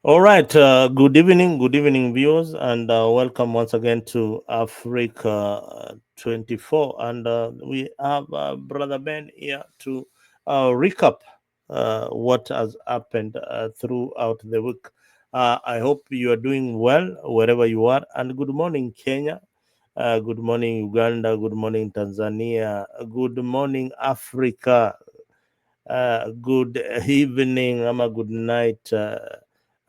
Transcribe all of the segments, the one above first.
All right. Good evening, viewers, and welcome once again to Africa 24. And we have Brother Ben here to recap what has happened throughout the week. I hope you are doing well wherever you are. And good morning, Kenya. Good morning, Uganda. Good morning, Tanzania. Good morning, Africa. Good evening, good night.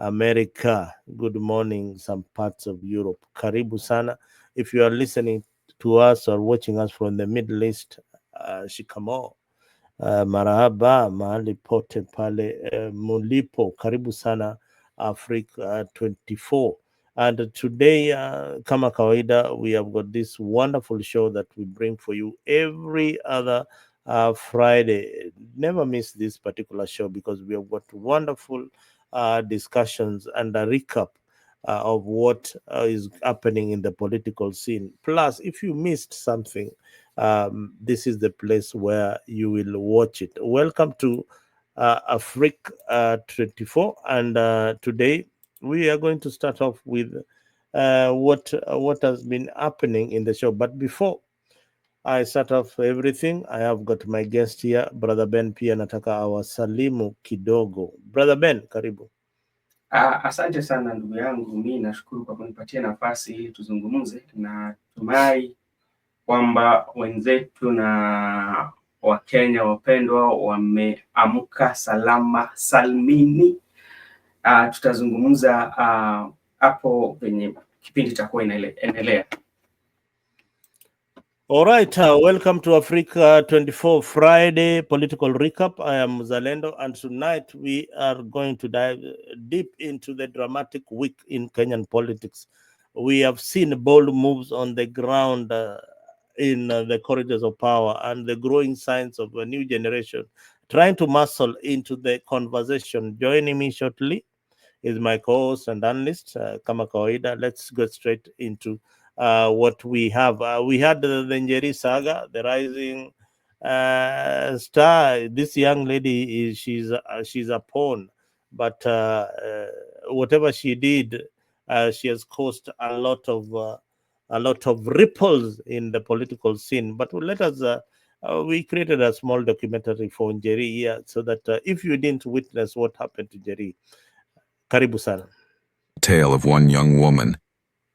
America. Good morning, some parts of Europe. Karibu sana. If you are listening to us or watching us from the Middle East, shikamo. Marahaba, mahali pote pale mulipo. Karibu sana, Africa 24. And today, kama kawaida, we have got this wonderful show that we bring for you every other Friday. Never miss this particular show because we have got wonderful discussions and a recap of what is happening in the political scene. Plus, if you missed something, this is the place where you will watch it. Welcome to Africa 24, and today we are going to start off with what has been happening in the show. But before I start off everything, I have got my guest here, Brother Ben. Pia nataka awasalimu kidogo. Brother Ben, karibu. Asante sana ndugu yangu, mimi nashukuru kwa kunipatia nafasi ili tuzungumze, na tumai kwamba wenzetu na Wakenya wapendwa wameamka salama salmini. Tutazungumza hapo kwenye kipindi cha kwa inaendelea. All right, welcome to Africa 24 Friday Political Recap. I am Zalendo, and tonight we are going to dive deep into the dramatic week in Kenyan politics. We have seen bold moves on the ground in the corridors of power and the growing signs of a new generation trying to muscle into the conversation. Joining me shortly is my co-host and analyst, Kama Kawaida. Let's go straight into what we have. We had the Njeri saga, the rising star. This young lady she's a pawn, but whatever she did, she has caused a lot of ripples in the political scene. But let us. We created a small documentary for Njeri here, so that if you didn't witness what happened to Njeri, karibu sana. Tale of one young woman.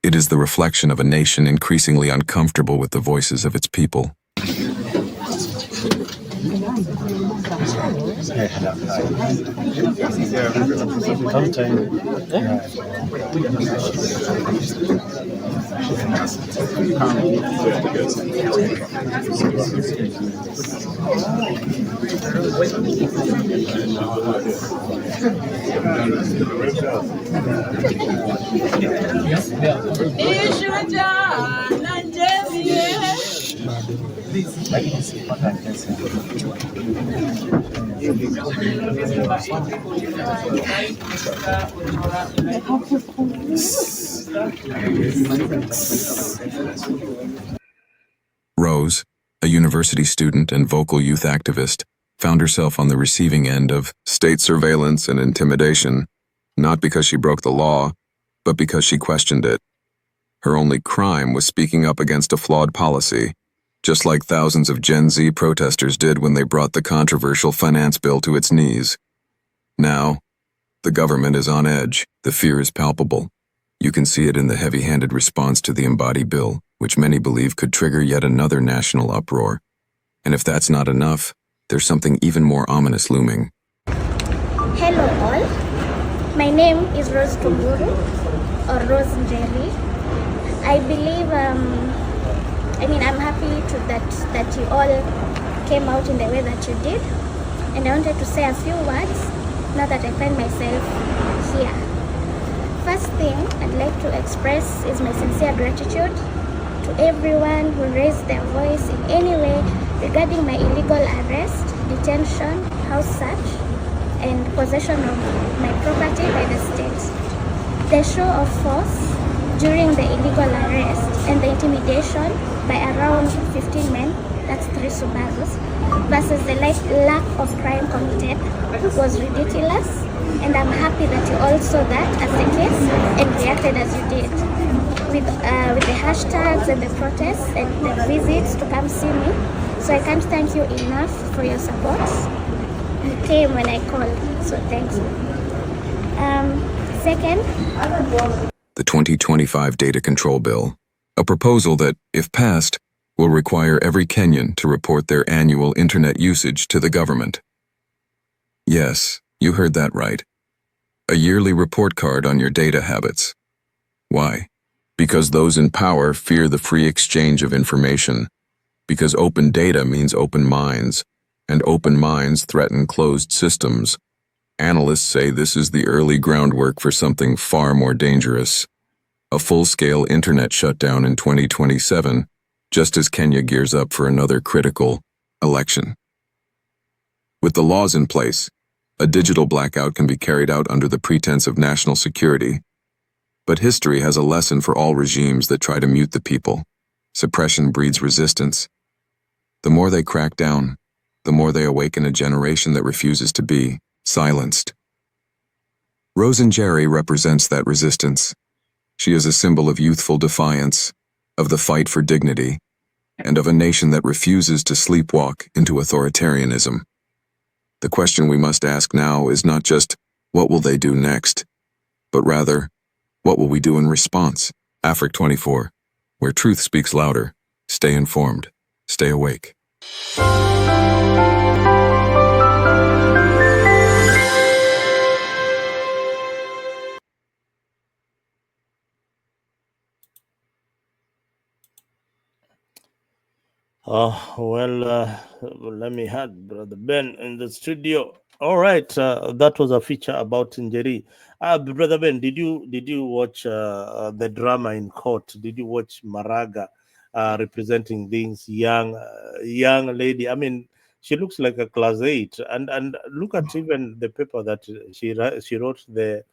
It is the reflection of a nation increasingly uncomfortable with the voices of its people. Rose, a university student and vocal youth activist, found herself on the receiving end of state surveillance and intimidation, not because she broke the law, but because she questioned it. Her only crime was speaking up against a flawed policy, just like thousands of Gen Z protesters did when they brought the controversial finance bill to its knees. Now, the government is on edge. The fear is palpable. You can see it in the heavy-handed response to the Mbadi bill, which many believe could trigger yet another national uproar. And if that's not enough, there's something even more ominous looming. Hello all, my name is Rose Tunguru, or Rose Njeri. I believe, I'm happy that you all came out in the way that you did. And I wanted to say a few words now that I find myself here. First thing I'd like to express is my sincere gratitude to everyone who raised their voice in any way regarding my illegal arrest, detention, house search, and possession of my property by the state. The show of force during the illegal arrest and the intimidation by around 15 men, that's 3 Subarus, versus the lack of crime committed was ridiculous And I'm happy that you all saw that as the case and reacted as you did. With the hashtags and the protests and the visits to come see me. So I can't thank you enough for your support. You came when I called, so thank you. Second, The 2025 Data Control Bill, a proposal that, if passed, will require every Kenyan to report their annual internet usage to the government. Yes, you heard that right. A yearly report card on your data habits. Why? Because those in power fear the free exchange of information. Because open data means open minds, and open minds threaten closed systems. Analysts say this is the early groundwork for something far more dangerous. A full-scale internet shutdown in 2027, just as Kenya gears up for another critical election. With the laws in place, a digital blackout can be carried out under the pretense of national security. But history has a lesson for all regimes that try to mute the people. Suppression breeds resistance. The more they crack down, the more they awaken a generation that refuses to be silenced. Rose Njeri represents that resistance. She is a symbol of youthful defiance, of the fight for dignity, and of a nation that refuses to sleepwalk into authoritarianism. The question we must ask now is not just, what will they do next? But rather, what will we do in response? Africa 24, where truth speaks louder. Stay informed. Stay awake. Let me have Brother Ben in the studio. All right, that was a feature about Njeri. Brother Ben, did you watch the drama in court? Did you watch Maraga representing this young lady? I mean, she looks like a class 8, and look at even the paper that she wrote the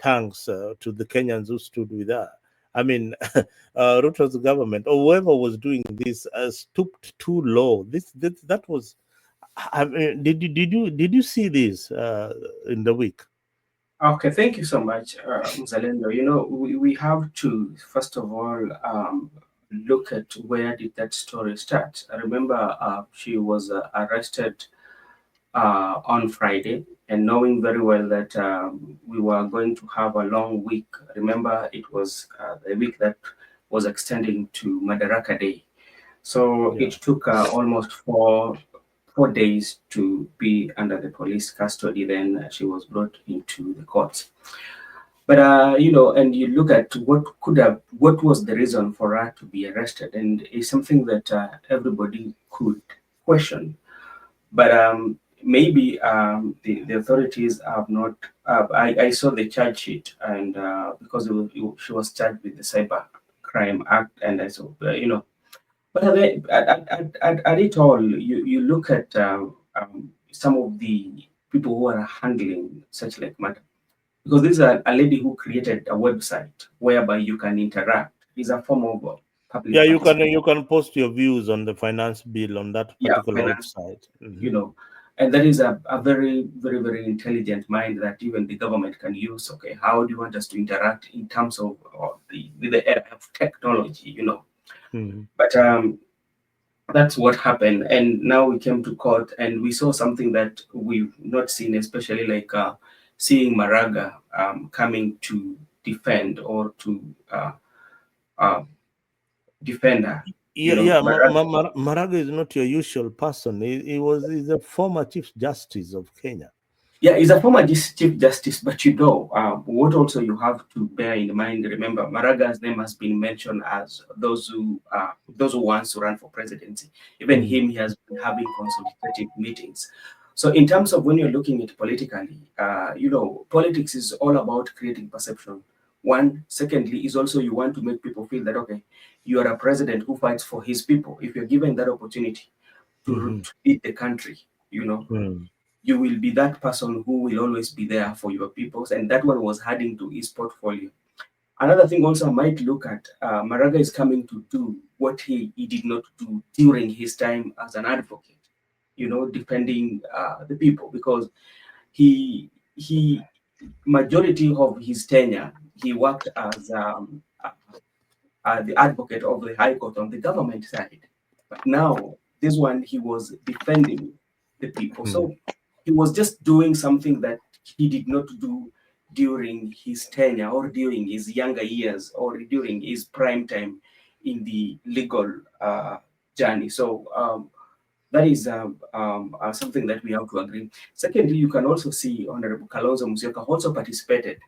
thanks to the Kenyans who stood with her. I mean, Ruto's government or whoever was doing this stooped too low. That was. I mean, did you see this in the week? Okay, thank you so much, Mzalendo. You know, we have to, first of all, look at where did that story start. I remember she was arrested on Friday, and knowing very well that we were going to have a long week. Remember, it was the week that was extending to Madaraka Day. So Yeah. it took almost four days to be under the police custody. Then she was brought into the courts. But you know, and you look at what was the reason for her to be arrested, and it's something that everybody could question. But maybe the authorities have not. I saw the charge sheet, and because she was charged with the Cyber Crime Act, and I saw, you know, but at it all, you look at some of the people who are handling such like matter, because this is a lady who created a website whereby you can interact. It's a form of public. Yeah, you can post your views on the finance bill on that particular website. Mm-hmm. You know, and that is a very, very, very intelligent mind that even the government can use. Okay, how do you want us to interact in terms of with the era of technology? You know, Mm-hmm. But that's what happened. And now we came to court and we saw something that we've not seen, especially like seeing Maraga coming to defend or to defend her. Maraga is not your usual person. He's a former Chief Justice of Kenya. Yeah, he's a former Chief Justice, but you know, what also you have to bear in mind, remember, Maraga's name has been mentioned as those who wants to run for presidency. Even him, he has been having consultative meetings. So in terms of when you're looking at politically, you know, politics is all about creating perception. One, secondly, is also you want to make people feel that, okay, you are a president who fights for his people. If you're given that opportunity to lead the country, you know, you will be that person who will always be there for your people. And that one was adding to his portfolio. Another thing also I might look at, Maraga is coming to do what he did not do during his time as an advocate, you know, defending the people. Because he majority of his tenure he worked as the advocate of the High Court on the government side. But now, this one, he was defending the people. So he was just doing something that he did not do during his tenure or during his younger years or during his prime time in the legal journey. So that is something that we have to agree. Secondly, you can also see Honorable Kalonzo Musyoka also participated.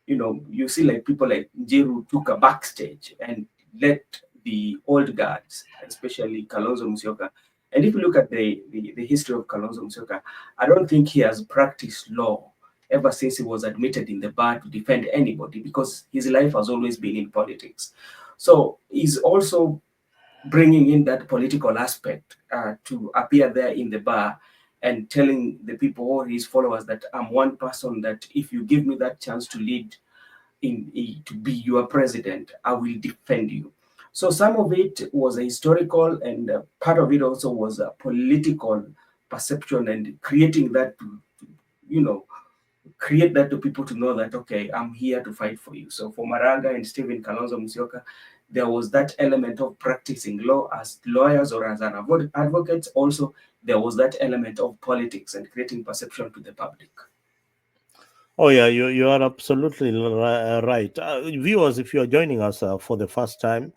You see like people like Njiru took a backstage and let the old guards, especially Kalonzo Musyoka. And if you look at the history of Kalonzo Musyoka, I don't think he has practiced law ever since he was admitted in the bar to defend anybody because his life has always been in politics. So he's also bringing in that political aspect to appear there in the bar and telling the people or his followers that I'm one person that if you give me that chance to lead to be your president, I will defend you. So some of it was a historical and part of it also was a political perception and creating that you know, create that to people to know that, okay, I'm here to fight for you. So for Maraga and Stephen Kalonzo Musyoka, there was that element of practicing law as lawyers or as an advocates. Also, there was that element of politics and creating perception to the public. Oh yeah, you are absolutely right. Viewers, if you are joining us for the first time,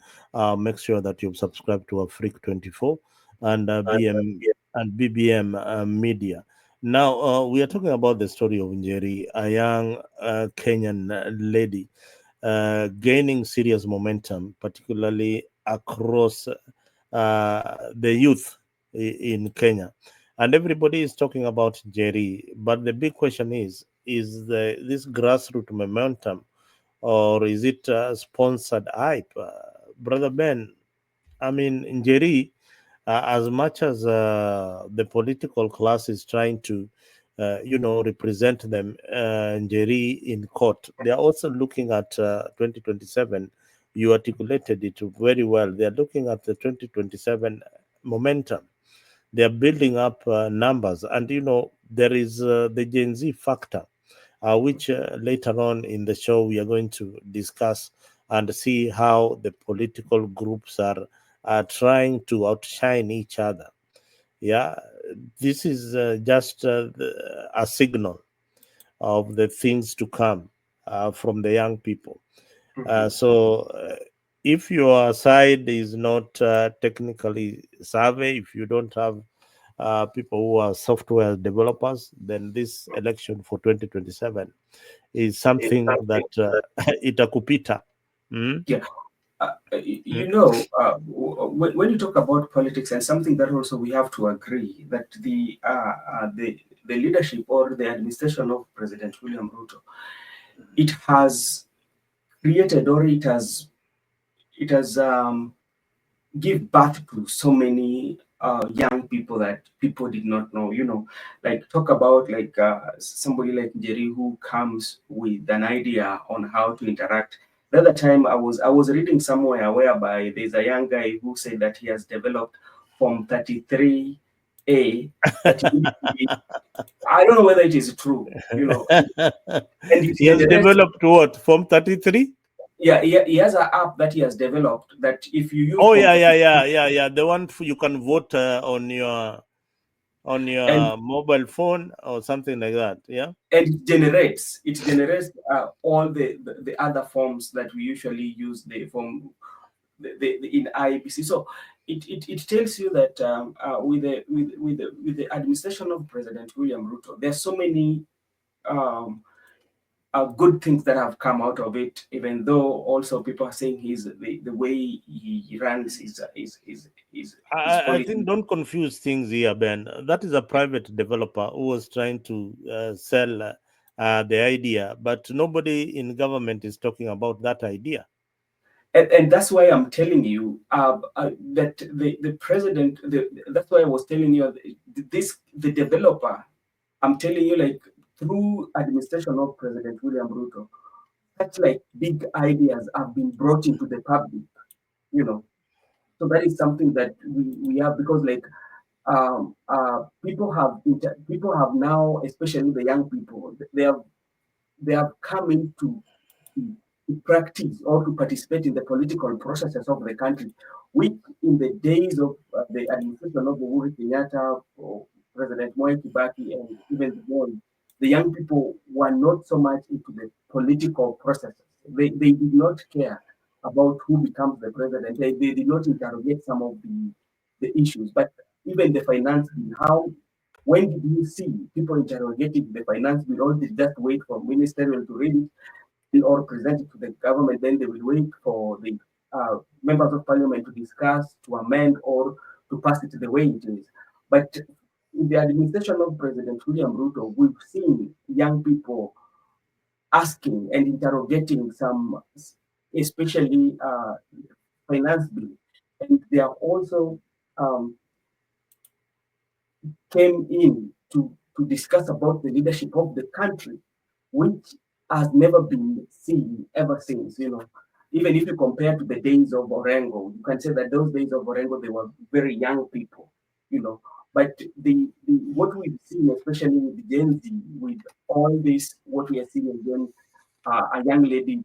make sure that you've subscribed to Freak 24 and BM and BBM Media. Now we are talking about the story of Njeri, a young Kenyan lady gaining serious momentum, particularly across the youth in Kenya. And everybody is talking about Jerry, but the big question is this grassroots momentum or is it sponsored hype? Brother Ben, I mean, Jerry, as much as the political class is trying to, represent them, Njeri in court, they are also looking at 2027. You articulated it very well. They are looking at the 2027 momentum. They are building up numbers, and there is the Gen Z factor, which later on in the show we are going to discuss and see how the political groups are trying to outshine each other. Yeah, this is just a signal of the things to come from the young people. So if your side is not technically savvy, if you don't have people who are software developers, then this election for 2027 is something that itakupita. Mm? Yeah. Mm? When you talk about politics, and something that also we have to agree that the leadership or the administration of President William Ruto, it has created or it has give birth to so many young people that people did not know. Like talk about like somebody like Jerry who comes with an idea on how to interact. The other time I was reading somewhere whereby there's a young guy who said that he has developed Form 33A that I don't know whether it is true, and it He has generates. developed what? Form 33? Yeah, he has an app that he has developed that if you use Oh Form yeah, yeah, 33 yeah, yeah, yeah. The one you can vote on and your mobile phone or something like that. Yeah. it generates all the other forms that we usually use the form in IBC. So it tells you that with the administration of President William Ruto, there's so many um, good things that have come out of it. Even though also people are saying the way he runs his I policy. think don't confuse things here, Ben. That is a private developer who was trying to sell the idea, but nobody in government is talking about that idea. And that's why I'm telling you that the president. That's why I was telling you the developer. I'm telling you like through administration of President William Ruto, such like big ideas have been brought into the public. You know, so that is something that we have because like people have now, especially the young people, they have come into to practice or to participate in the political processes of the country, which in the days of the administration of Uhuru Kenyatta, or President Mwai Kibaki, and even beyond, the young people were not so much into the political processes. They did not care about who becomes the president. They did not interrogate some of the issues. But even the finance bill, how, when did you see people interrogating the finance bill, or did just wait for ministerial to read it or present it to the government? Then they will wait for the members of parliament to discuss, to amend, or to pass it the way it is. But in the administration of President William Ruto, we've seen young people asking and interrogating some, especially finance bill, and they are also um, came in to discuss about the leadership of the country, which has never been seen ever since. Even if you compare to the days of Orengo, you can say that those days of Orengo, they were very young people, you know. But the what we've seen, especially with Gen Z, with all this, what we are seeing again, a young lady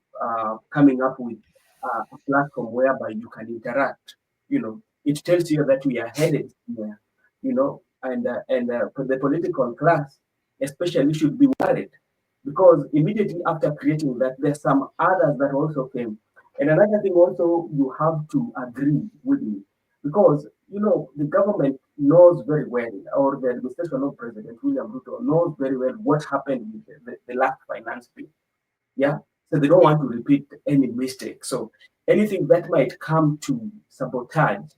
coming up with a platform whereby you can interact, it tells you that we are headed there, and the political class especially should be worried, because immediately after creating that, there's some others that also came. And another thing also, you have to agree with me, because the government knows very well, or the administration of President William Ruto knows very well what happened with the last finance bill. Yeah. So they don't want to repeat any mistake. So anything that might come to sabotage,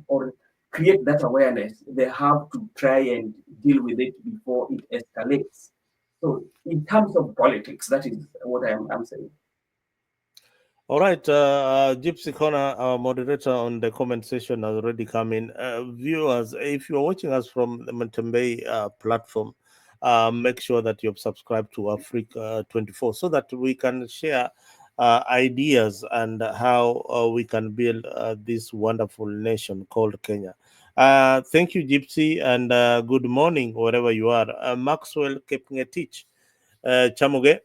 or create that awareness, they have to try and deal with it before it escalates. So in terms of politics, that is what I'm saying. All right, Gypsy Corner, our moderator on the comment section, has already come in. Viewers, if you're watching us from the Mtembei platform, make sure that you've subscribed to Africa 24 so that we can share ideas and how we can build this wonderful nation called Kenya. Thank you, Gypsy, and good morning wherever you are. Maxwell Kepngetich. Chamuge,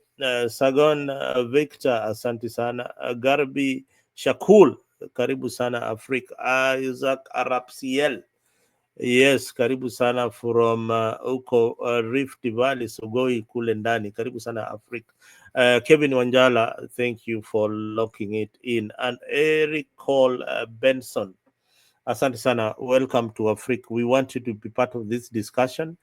Sagon Victor, asante sana. Garbi Shakul, karibu sana Afrika. Isaac Arapsiel, yes, karibu sana from uko Rift Valley, Sugoi kule ndani, karibu sana Afrika. Kevin Wanjala, thank you for locking it in. And Eric Cole Benson, asante sana, welcome to Africa. We want you to be part of this discussion.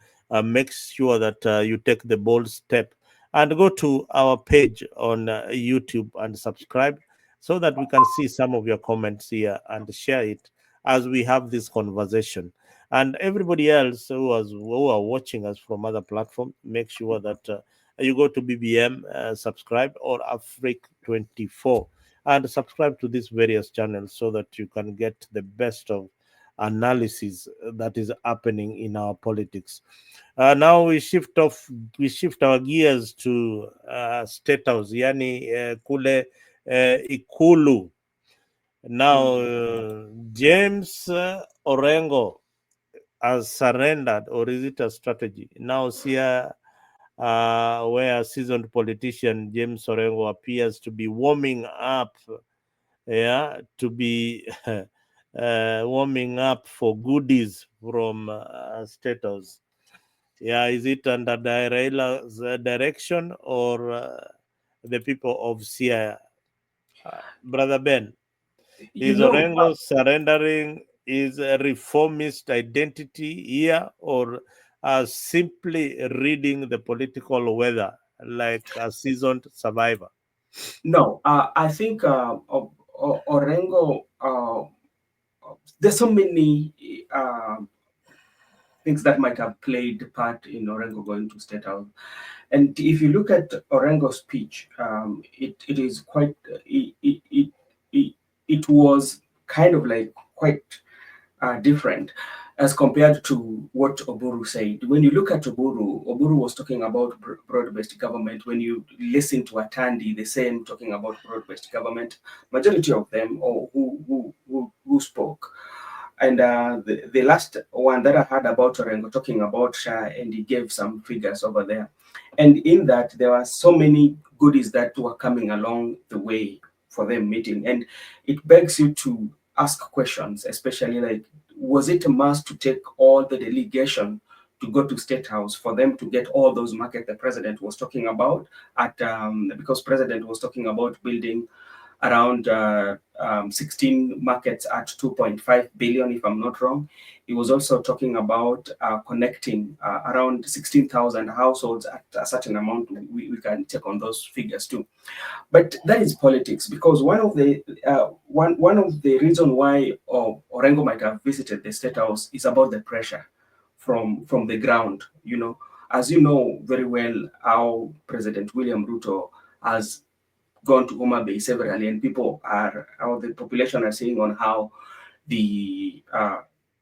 Make sure that you take the bold step and go to our page on YouTube and subscribe so that we can see some of your comments here and share it as we have this conversation. And everybody else who are watching us from other platforms, make sure that you go to BBM, subscribe, or Afric 24 and subscribe to these various channels so that you can get the best of analysis that is happening in our politics. Now we shift our gears to State House, yani kule Ikulu. Now James Orengo has surrendered, or is it a strategy? Now here where seasoned politician James Orengo appears to be warming up, to be warming up for goodies from State House. Yeah, is it under Raila's direction or the people of Sia? Brother Ben, is Orengo surrendering his reformist identity here, or simply reading the political weather like a seasoned survivor? No, I think Orengo, there's so many things that might have played part in Orengo going to State House. And if you look at Orengo's speech, it is quite, it was kind of like quite different as compared to what Oburu said. When you look at Oburu was talking about broad-based government. When you listen to Atandi, the same talking about broad-based government. Majority of them, or who spoke, And the last one that I heard about Orengo talking about Sha, and he gave some figures over there. And in that, there were so many goodies that were coming along the way for them meeting. And it begs you to ask questions, especially like, was it a must to take all the delegation to go to State House for them to get all those markets the president was talking about because president was talking about building around 16 markets at 2.5 billion, if I'm not wrong. He was also talking about connecting around 16,000 households at a certain amount. We can check on those figures too. But that is politics, because one of the reason why Orengo might have visited the State House is about the pressure from the ground. As you know very well, how President William Ruto has gone to Homa Bay severally, and the population are saying on how the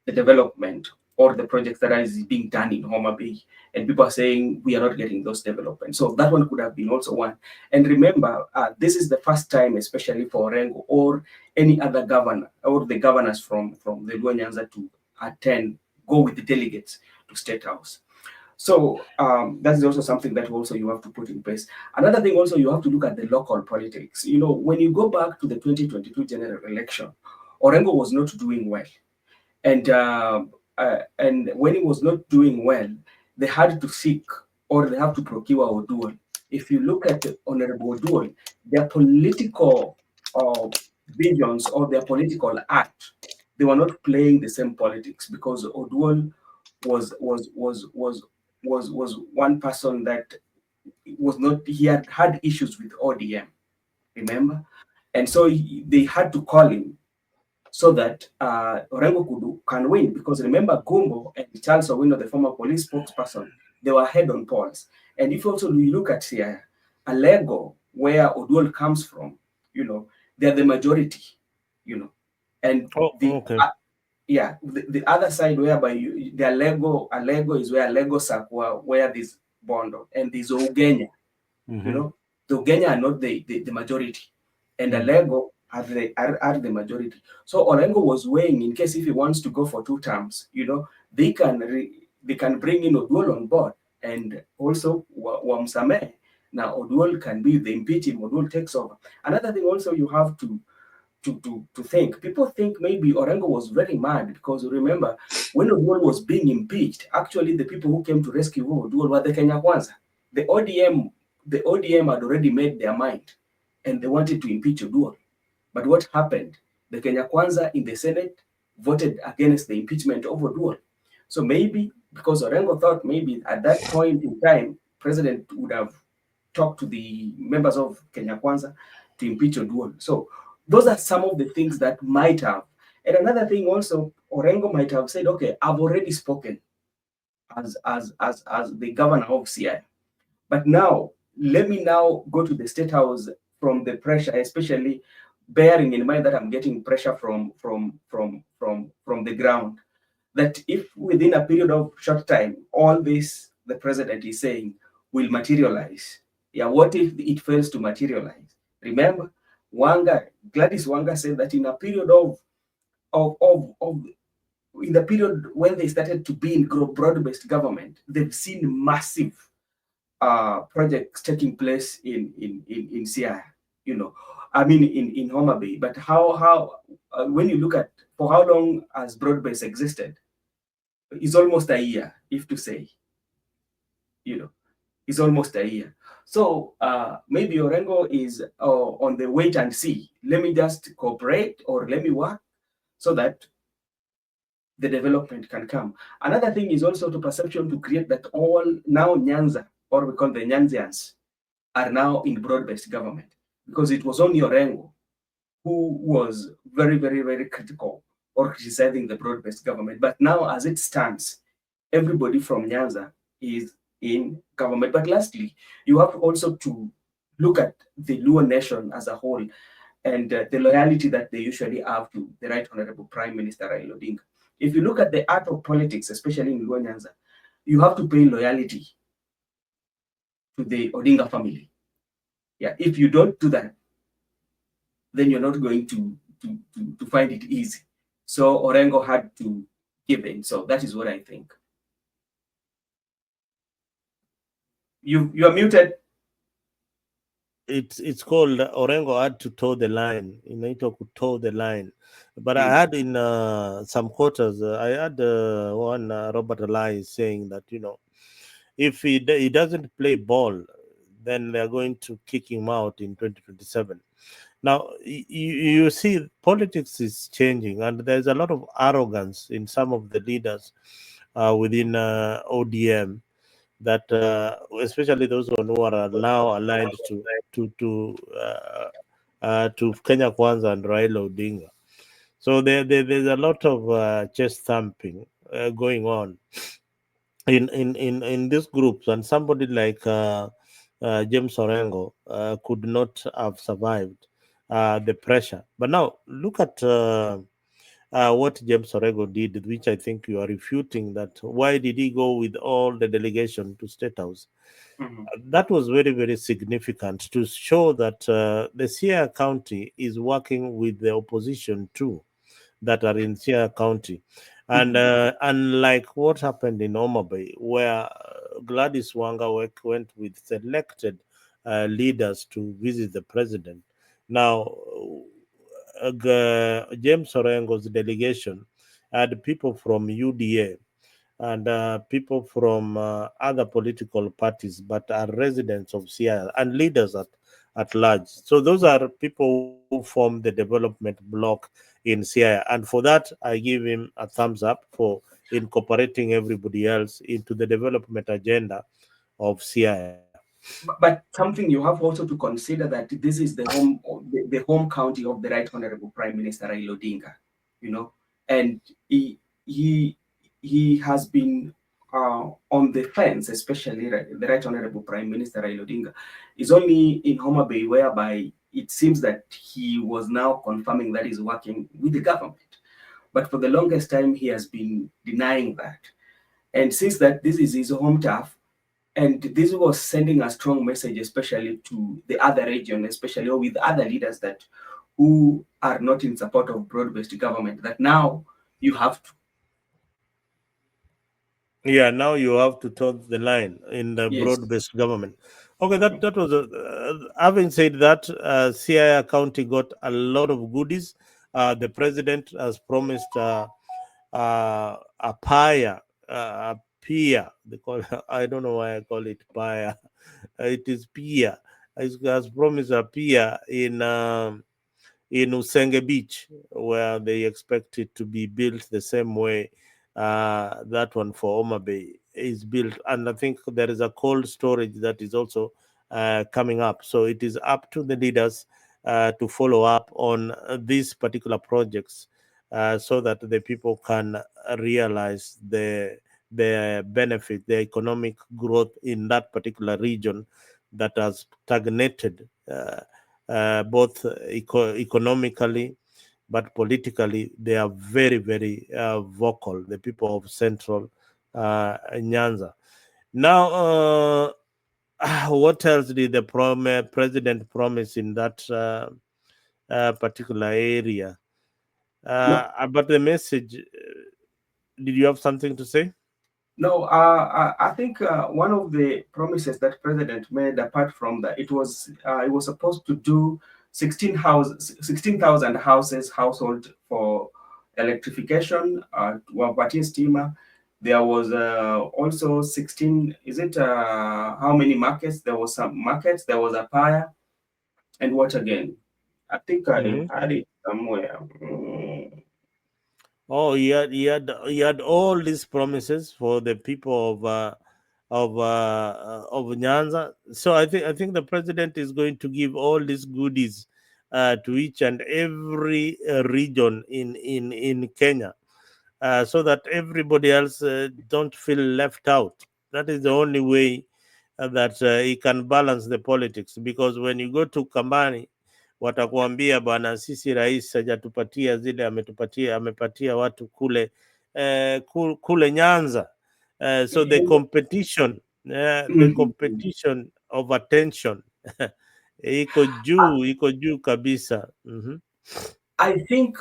development or the projects that is being done in Homa Bay, and people are saying we are not getting those developments. So that one could have been also one. And remember, this is the first time, especially for Orengo or any other governor or the governors from the Luo Nyanza to go with the delegates to State House. So that is also something that also you have to put in place. Another thing also, you have to look at the local politics. When you go back to the 2022 general election, Orengo was not doing well. And when he was not doing well, they had to seek or they have to procure Oduol. If you look at Honorable Oduol, their political visions or their political act, they were not playing the same politics, because Oduol was one person that was not, he had issues with ODM, remember? And so they had to call him so that Orengo can win, because remember, Gumbo and Charles Owino, the former police spokesperson, they were head on polls. And if also you look at Alego, where Oduol comes from, they're the majority, and the other side, whereby the Alego is where Alego Sakwa, where this Bondo and this Ogenya, the Ogenya are not the majority, and Alego are the majority. So Orengo was weighing, in case if he wants to go for 2 terms, they can bring in Oduol on board, and also Wamsame. Now Oduol can be, the impeach him, Oduol takes over. Another thing also you have to think. People think maybe Orengo was very mad, because remember, when Oduol was being impeached, actually the people who came to rescue Oduol were the Kenya Kwanza. The ODM had already made their mind, and they wanted to impeach Oduol. But what happened? The Kenya Kwanza in the Senate voted against the impeachment of Oduol. So maybe, because Orengo thought maybe at that point in time, President would have talked to the members of Kenya Kwanza to impeach Oduol. So those are some of the things that might have. And another thing also, Orengo might have said, okay, I've already spoken as the governor of CI. But now, let me now go to the State House from the pressure, especially bearing in mind that I'm getting pressure from the ground. That if within a period of short time, all this the president is saying will materialize. Yeah, what if it fails to materialize? Remember, Gladys Wanga said that in a period in the period when they started to be in broad-based government, they've seen massive projects taking place in Sia, in Homa Bay. But how when you look at for how long has broad-based existed, it's almost a year, if to say, it's almost a year. So maybe Orengo is on the wait and see. Let me just cooperate, or let me work so that the development can come. Another thing is also to perception to create that all now Nyanza, or we call the Nyanzians, are now in broad-based government, because it was only Orengo who was very, very, very critical or criticizing the broad-based government. But now, as it stands, everybody from Nyanza is in government. But lastly, you have also to look at the Luo nation as a whole, and the loyalty that they usually have to the Right Honorable Prime Minister Raila Odinga. If you look at the art of politics, especially in Luo Nyanza, you have to pay loyalty to the Odinga family. Yeah, if you don't do that, then you're not going to find it easy. So Orengo had to give in. So that is what I think. You are muted. It's called Orengo had to toe the line. Inaitwa kutoe the line. But I Mm. had in some quarters, I had one Robert Alai saying that, if he doesn't play ball, then they're going to kick him out in 2027. Now, you see, politics is changing, and there's a lot of arrogance in some of the leaders within ODM, that especially those who are now aligned to Kenya Kwanza and Raila Odinga. So there's a lot of chest thumping going on in these groups, and somebody like James Orengo could not have survived the pressure. But now look at what James Orengo did, which I think you are refuting. That why did he go with all the delegation to State House? Mhm. That was very, very significant to show that the Sierra County is working with the opposition too, that are in Sierra County. And Mhm. unlike what happened in Homa Bay, where Gladys Wanga went with selected leaders to visit the president. Now, James Orengo's delegation had people from UDA and people from other political parties, but are residents of Sierra and leaders at large. So those are people who form the development block in Sierra. And for that, I give him a thumbs up for incorporating everybody else into the development agenda of Sierra. But something you have also to consider that this is the home county of the Right Honorable Prime Minister Raila Odinga, you know, and he he has been on the fence, especially the Right Honorable Prime Minister Raila Odinga is only in Homa Bay, whereby it seems that he was now confirming that he's working with the government. But for the longest time, he has been denying that. And since that this is his home turf, and this was sending a strong message, especially to the other region, especially or with other leaders that who are not in support of broad-based government, that now you have to. Yeah, now you have to toe the line in the Yes. broad-based government. Okay, that was having said that, CIA County got a lot of goodies. The president has promised a pia, a pia. They call I don't know why I call it pia. It is pia. He has promised a pia in Usenge Beach, where they expect it to be built the same way that one for Oma Bay is built. And I think there is a cold storage that is also coming up. So it is up to the leaders to follow up on these particular projects so that the people can realize the benefit, the economic growth in that particular region that has stagnated. Both economically but politically, they are very, very vocal, the people of Central Nyanza. Now, what else did the president promise in that particular area? No, But the message, did you have something to say? no. I think one of the promises that president made, apart from that, it was supposed to do 16,000 houses household for electrification. Wapatie stima. There was also 16. Is it how many markets? There was some markets. There was a fire, and what again? I think I Mm-hmm. had it somewhere. Mm. Oh, he had all these promises for the people of Nyanza. So I think the president is going to give all these goodies to each and every region in Kenya, so that everybody else don't feel left out. That is the only way that he can balance the politics, because when you go to Kambani watakuambia bwana, sisi rais hajatupatia zile amepatia watu kule kule Nyanza. So the competition of attention iko juu kabisa. I think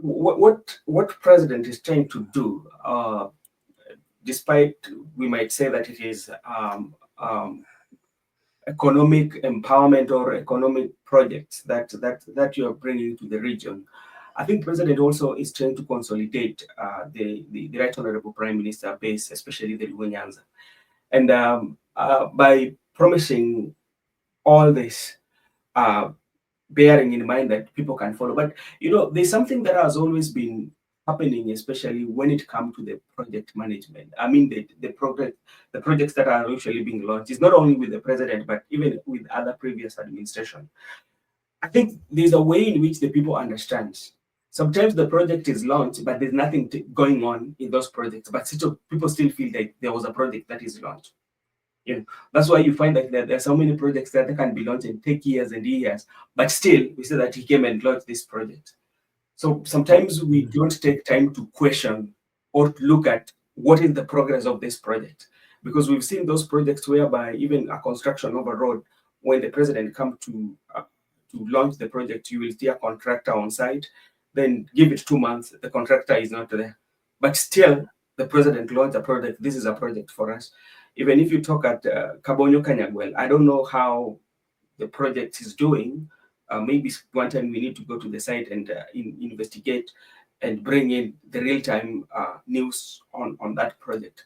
what president is trying to do, despite we might say that it is economic empowerment or economic projects that you are bringing to the region. I think President also is trying to consolidate the Right Honorable Prime Minister base, especially the Luo Nyanza. And by promising all this, bearing in mind that people can follow. But there's something that has always been happening, especially when it comes to the project management. I mean, the projects that are usually being launched is not only with the president, but even with other previous administration. I think there's a way in which the people understand. Sometimes the project is launched, but there's nothing going on in those projects. But still, people still feel like there was a project that is launched. That's why you find that there are so many projects that can be launched and take years and years, but still we say that he came and launched this project. So sometimes we don't take time to question or to look at what is the progress of this project, because we've seen those projects whereby even a construction of a road, when the president comes to launch the project, you will see a contractor on site, then give it 2 months, the contractor is not there, but still the president launched a project. This is a project for us. Even if you talk at Kabonyo Kanyagwel, I don't know how the project is doing. Maybe one time we need to go to the site and investigate and bring in the real-time news on that project.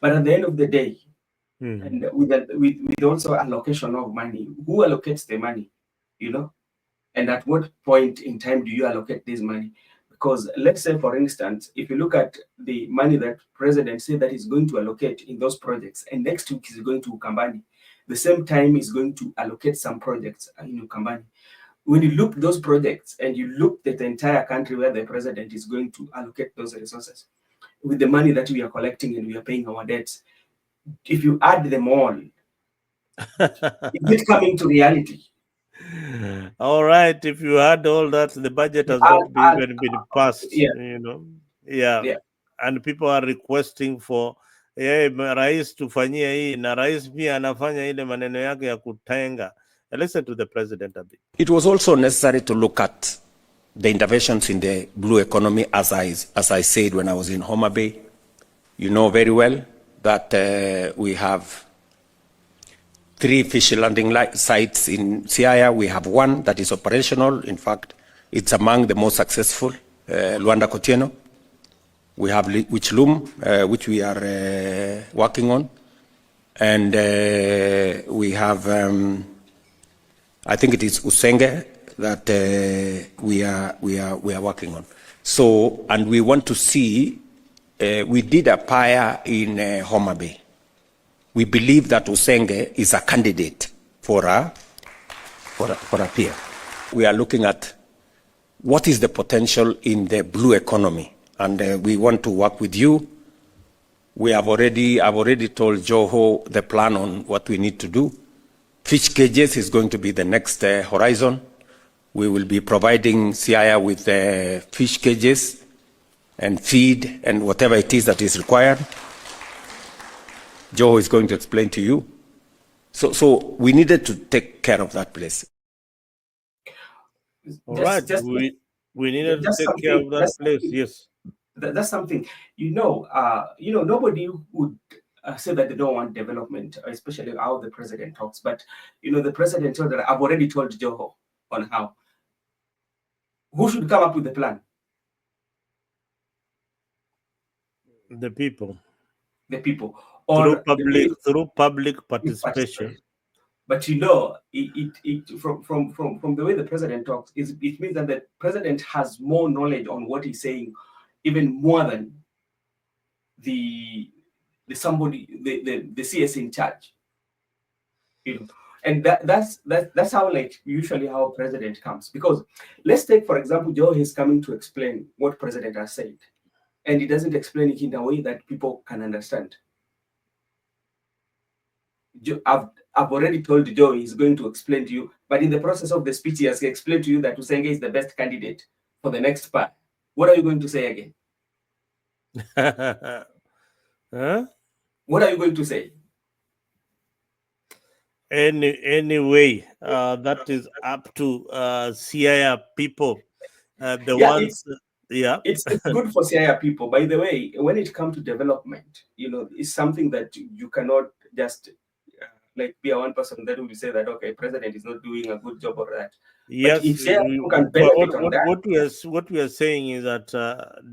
But at the end of the day, and with also allocation of money, who allocates the money, and at what point in time do you allocate this money? Because let's say, for instance, if you look at the money that president said that he's going to allocate in those projects, and next week he's going to Ukambani, the same time he's going to allocate some projects in Ukambani. When you look those projects and you look at the entire country where the president is going to allocate those resources, with the money that we are collecting and we are paying our debts, if you add them all, is it coming to reality? All right, if you had all that, the budget has not even been passed, Yeah. And people are requesting for rais tufanyie hii, na rais pia anafanya ile maneno yake ya kutenga. Listen to the president a bit. It was also necessary to look at the interventions in the blue economy, as I said when I was in Homa Bay. You know very well that we have 3 fish landing sites in Siaya. We have one that is operational. In fact, it's among the most successful, Luanda Kotieno. We have Wichlum, which we are working on. And we have, I think it is Usenge that we are working on. So, and we want to see, we did a PIA in Homa Bay. We believe that Usenge is a candidate for a peer. We are looking at what is the potential in the blue economy, and we want to work with you. I've already told Joho the plan on what we need to do. Fish cages is going to be the next horizon. We will be providing Siaya with fish cages and feed and whatever it is that is required. Joe is going to explain to you. So we needed to take care of that place. All right, we needed to take care of that place. Yes, that's something. Nobody would say that they don't want development, especially how the president talks. But the president told that I've already told Joho on how. Who should come up with the plan? the people. The people. Or through public participation. But from the way the president talks, it means that the president has more knowledge on what he's saying, even more than the CS in charge. And that's how usually how president comes. Because let's take, for example, Joe is coming to explain what president has said, and he doesn't explain it in a way that people can understand. I've already told Joe he's going to explain to you, but in the process of the speech, he has explained to you that Usenge is the best candidate for the next part. What are you going to say again? Huh? What are you going to say? Anyway, that is up to Siaya people. The ones Yeah. It's good for Siaya people. By the way, when it comes to development, it's something that you cannot just like be a one person that will say that, okay, president is not doing a good job or that. But Yes, if Siaya people can but benefit on that, what we are saying is that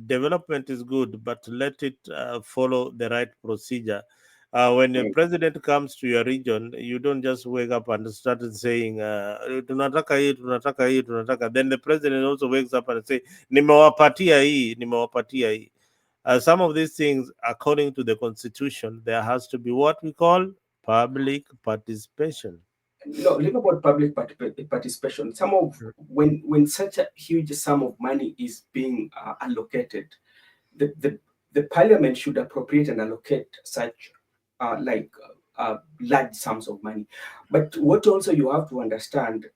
development is good, but let it follow the right procedure. When the president comes to your region, you don't just wake up and start saying tunataka hii, tunataka hii, tunataka. Then the president also wakes up and say nimewapatia hii, nimewapatia hii. Some of these things, according to the constitution, there has to be what we call public participation. Leave about public participation. Some of when such a huge sum of money is being allocated, the parliament should appropriate and allocate such large sums of money. But what also you have to understand,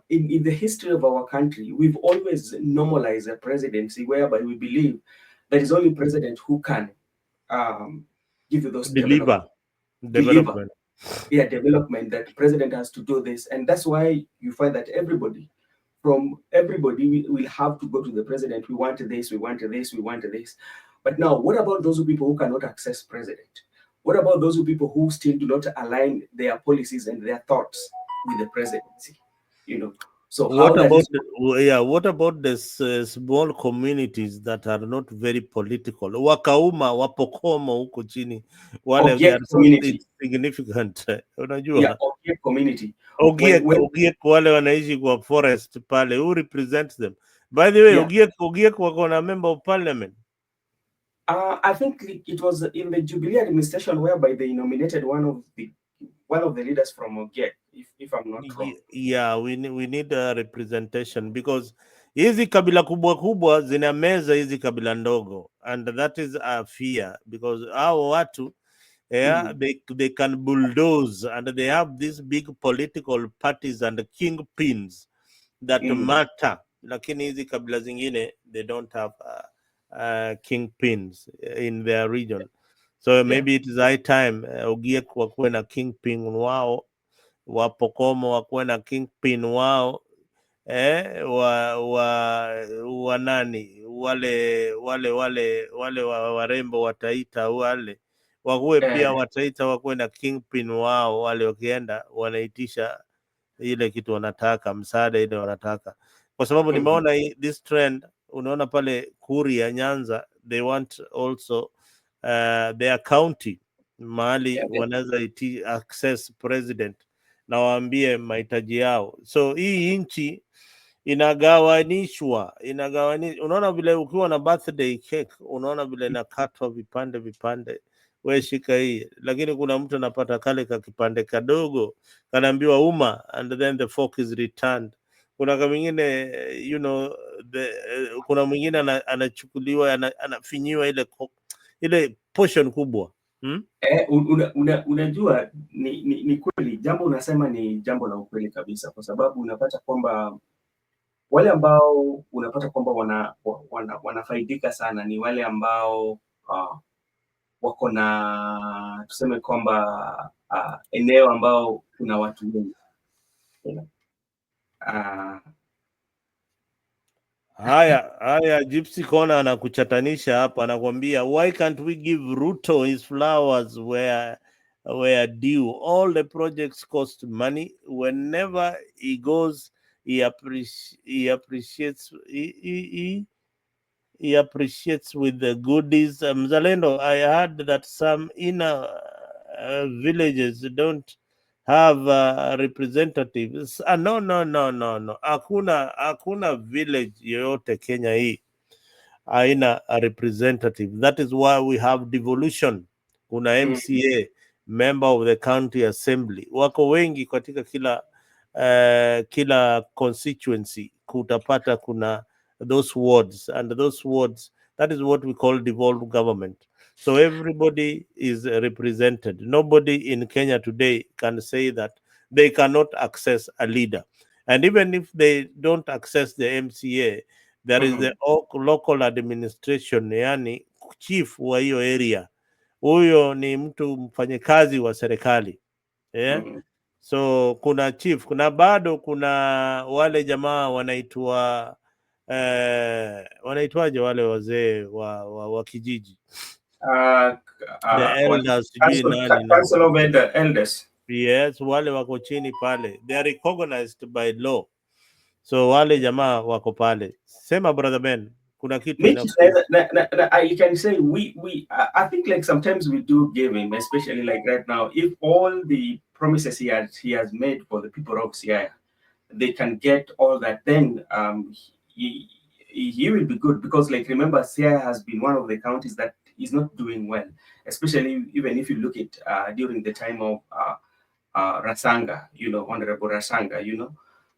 in the history of our country, we've always normalized a presidency whereby we believe there is only president who can give you those Development. Development, that president has to do this. And that's why you find that everybody will have to go to the president. We want this, we want this, we want this. But now, what about those people who cannot access president? What about those people who still do not align their policies and their thoughts with the presidency? So what about this small communities that are not very political? Wakauma, Wapokoma huko chini, wale they are so insignificant. Unajua? Ogiek community. Ogiek wale wanaishi kwa forest pale. Who represents them? By the way, Ogiek wako na member of parliament. I think it was in the Jubilee administration whereby they nominated one of the leaders from Ogiek, if I'm not wrong. Yeah, we need a representation because hizi kabila kubwa kubwa zinameza hizi kabila ndogo, and that is a fear because hao watu they can bulldoze and they have these big political parties and kingpins that matter, lakini hizi kabila zingine they don't have kingpins in their region. So maybe it is high time Ogiek wakuwe na kingpin wao, Wapokomo wakuwe na kingpin wao, wa nani wale warembo wataita wale wakuwe pia wataita wakuwe na kingpin wao, wale wakienda wanaitisha ile kitu wanataka, msaada ile wanataka, kwa sababu nimeona this trend. Unaona pale Kuria, Nyanza, they want also their county mahali wanaweza access president na waambie mahitaji yao. So hii nchi inagawanishwa. Unaona vile ukiwa na birthday cake, unaona vile inakatwa vipande, we shika hii, lakini kuna mtu anapata kale ka kipande kadogo, kanaambiwa uma, and then the fork is returned. Kuna kama mwingine kuna mwingine anachukuliwa, anafinyiwa ile portion kubwa. Unajua ni kweli jambo unasema, ni jambo la ukweli kabisa, kwa sababu unapata kwamba wale ambao unapata kwamba wanafaidika sana ni wale ambao wako na, tuseme kwamba eneo ambao kuna watu wengi. Haya Gypsy Corner anakuchatanisha hapa, anakwambia why can't we give Ruto his flowers where due? All the projects cost money. Whenever he goes, he appreciates with the goodies. Mzalendo, I heard that some inner villages don't have representatives. No. Hakuna village yoyote Kenya hii haina a representative. That is why we have devolution. Kuna MCA, member of the county assembly, wako wengi katika kila constituency. Kutapata kuna those wards, and those wards, that is what we call devolved government. So everybody is represented. Nobody in Kenya today can say that they cannot access a leader. And even if they don't access the MCA, there is the local administration, yani chief wa hiyo area. Huyo ni mtu mfanyakazi wa serikali. So kuna chief, kuna bado kuna wale jamaa wanaitwa wanaitwaje wale wazee wa kijiji, the elders, sijui nani na Council of Elders. yes, wale wako chini pale, they are recognized by law, so wale jamaa wako pale. Sema brother Ben, kuna kitu I can say I think like sometimes we do give him, especially like right now, if all the promises he has made for the people of Siaya, they can get all that, then he will be good, because like remember, Siaya has been one of the counties that is not doing well, especially even if you look at during the time of Rasanga, Honorable Rasanga,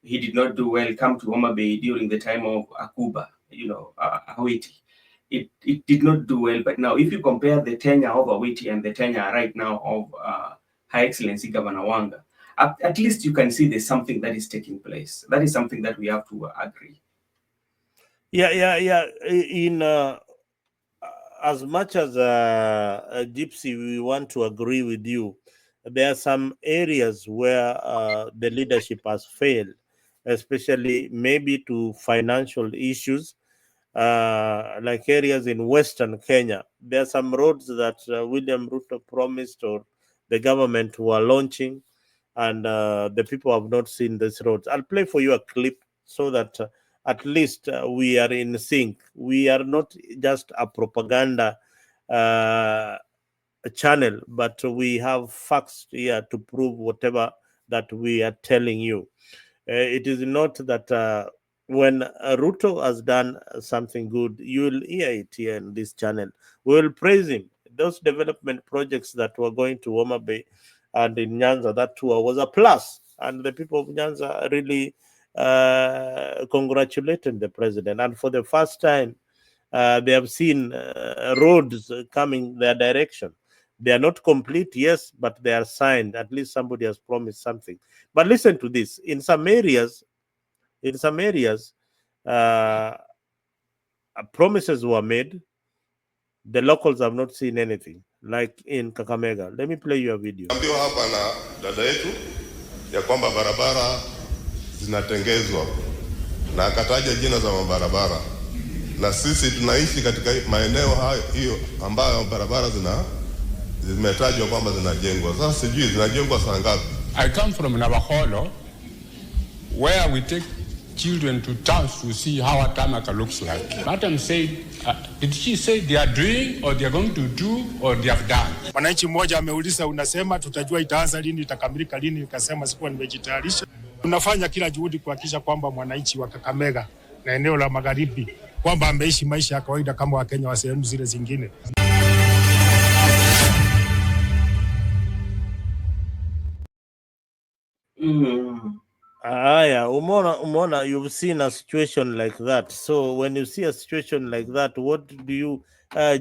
he did not do well. Come to Homa Bay during the time of Akuba, Awiti. It did not do well. But now, if you compare the tenure of Awiti and the tenure right now of High Excellency Governor Wanga, at least you can see there's something that is taking place. That is something that we have to agree. Yeah. In as much as Gypsy, we want to agree with you. There are some areas where the leadership has failed, especially maybe to financial issues, like areas in Western Kenya. There are some roads that William Ruto promised, or the government were launching, and the people have not seen these roads. I'll play for you a clip so that at least we are in sync. We are not just a propaganda channel, but we have facts here to prove whatever that we are telling you. It is not that when Ruto has done something good, you will hear it here in this channel. We will praise him. Those development projects that were going to Homa Bay and in Nyanza, that tour was a plus, and the people of Nyanza really congratulated the president. And for the first time, they have seen roads coming their direction. They are not complete, yes, but they are signed. At least somebody has promised something. But listen to this. In some areas, promises were made. The locals have not seen anything, like in Kakamega. Let me play you a video. Ambiwa hapa na dada yetu ya kwamba barabara zinatengezwa na akataja jina za mabarabara, na sisi tunaishi katika maeneo hiyo ambayo barabara zimetajwa kwamba zinajengwa. Sasa sijui zinajengwa saa ngapi. I come from Navakholo, where we take children to towns to see how a tarmac looks like. Madam said, did she say they are doing, or they are going to do, or they have done? Mwananchi mmoja ameuliza, unasema tutajua itaanza lini, itakamilika lini? Nikasema sikuwa nimejitayarisha. Tunafanya kila juhudi kuhakikisha kwamba mwananchi wa Kakamega na eneo la magharibi kwamba ameishi maisha ya kawaida kama Wakenya wa sehemu zile zingine. Umona, you've seen a situation like that. So when you see a situation like that, what do you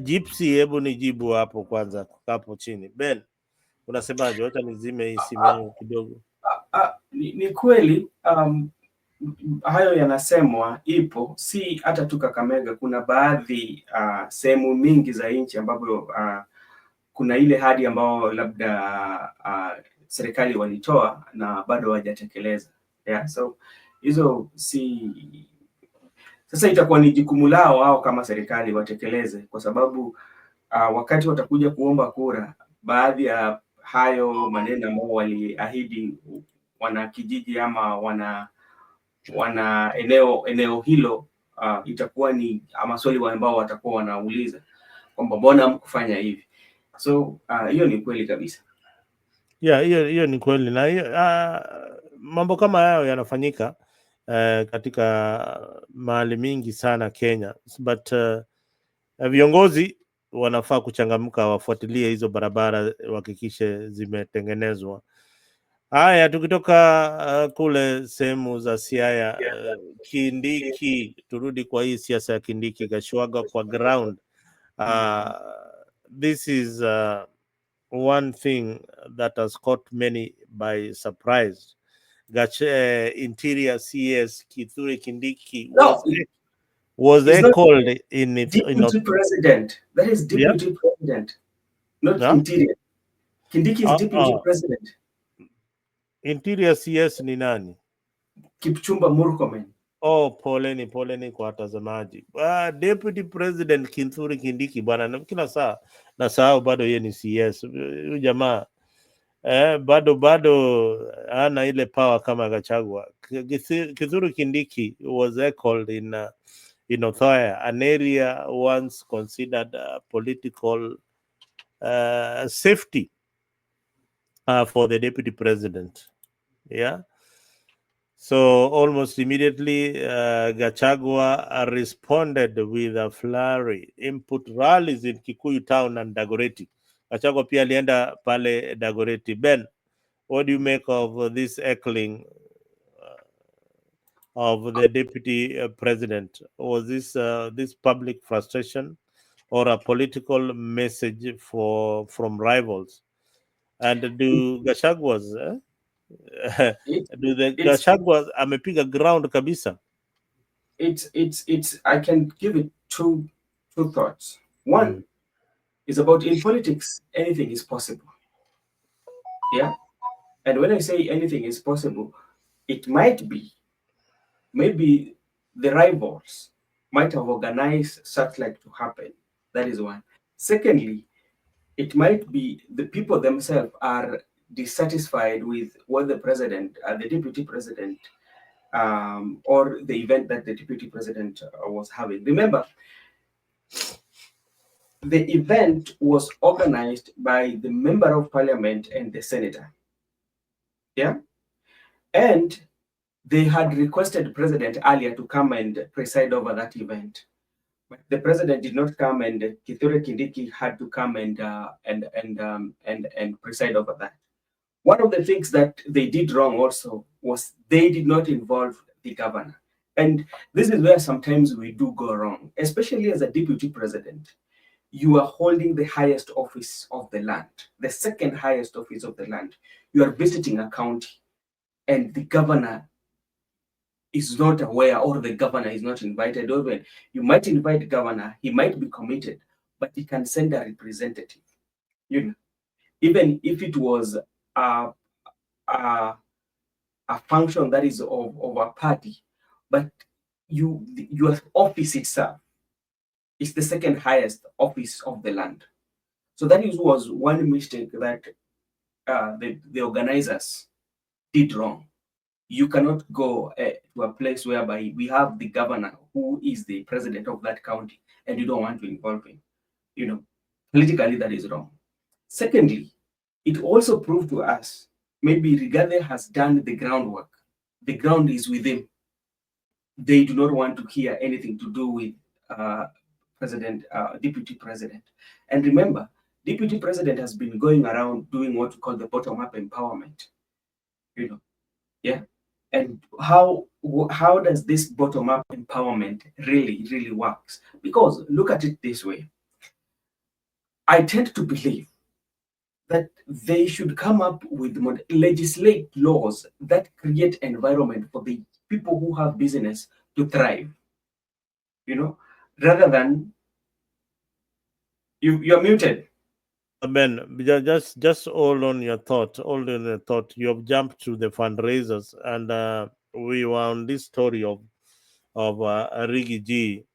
Gypsy, hebu nijibu hapo kwanza hapo chini. Ben, unasemaje? Wacha nizime hii simu yangu kidogo. Ni kweli hayo yanasemwa, ipo, si hata tu Kakamega, kuna baadhi sehemu mingi za nchi ambapo kuna ile hadi ambao labda serikali walitoa na bado hawajatekeleza. Yeah, so hizo sasa itakuwa ni jukumu lao au kama serikali watekeleze, kwa sababu wakati watakuja kuomba kura, baadhi ya hayo maneno ambao waliahidi wana kijiji ama wana eneo hilo, itakuwa ni maswali ambao watakuwa wanauliza kwamba mbona hamkufanya hivi. So hiyo ni kweli kabisa. Yeah, hiyo ni kweli, na mambo kama hayo yanafanyika katika mahali mingi sana Kenya, but viongozi wanafaa kuchangamka, wafuatilie hizo barabara, wahakikishe zimetengenezwa. Haya, tukitoka kule sehemu za Siaya, Kindiki, turudi kwa hii siasa ya Kindiki, Gachugua kwa ground. This is one thing that has caught many by surprise. Interior CS Kithure Kindiki was called in deputy president. That is deputy president, not interior. Kindiki is deputy president. Interior CS ni nani? Kipchumba Murkomen. Oh, poleni kwa watazamaji. Deputy President Kithure Kindiki bwana, na kila saa nasahau bado yeye ni CS. Huyu jamaa bado ana ile power kama Gachagua. Kithure Kindiki was called in Othaya, an area once considered political safety for the deputy president. Yeah. So almost immediately, Gachagua responded with a flurry, input rallies in Kikuyu town and Dagoretti. Gachagua pia alienda pale Dagoretti. Ben, what do you make of this heckling of the deputy president? Was this public frustration or a political message from rivals? And do Gachagua's do the Gachagua amepiga ground kabisa? It's I can give it two thoughts. One is about, in politics, anything is possible. Yeah. And when I say anything is possible, it might be maybe the rivals might have organized such like to happen. That is one. Secondly, it might be the people themselves are dissatisfied with what the president, the deputy president, or the event that the deputy president was having. Remember, the event was organized by the member of parliament and the senator. Yeah. And they had requested president earlier to come and preside over that event. But the president did not come, and Kithure Kindiki had to come and preside over that. One of the things that they did wrong also was they did not involve the governor. And this is where sometimes we do go wrong, especially as a deputy president. You are holding the highest office of the land, the second highest office of the land. You are visiting a county, and the governor is not aware, or the governor is not invited. Or when you might invite the governor, he might be committed, but he can send a representative. You know, even if it was a function that is of a party, but your office itself is the second highest office of the land. So that was one mistake that the organizers did wrong. You cannot go to a place whereby we have the governor who is the president of that county and you don't want to involve him. You know, politically that is wrong. Secondly, it also proved to us maybe Rigathi has done the groundwork. The ground is with him. They do not want to hear anything to do with deputy president. And remember, deputy president has been going around doing what we call the bottom-up empowerment. You know, yeah. And how does this bottom-up empowerment really works? Because look at it this way. I tend to believe that they should come up with legislate laws that create environment for the people who have business to thrive. You know, rather than you're muted. Ben, just hold on your thought. You have jumped to the fundraisers, and we were on this story of Rigi G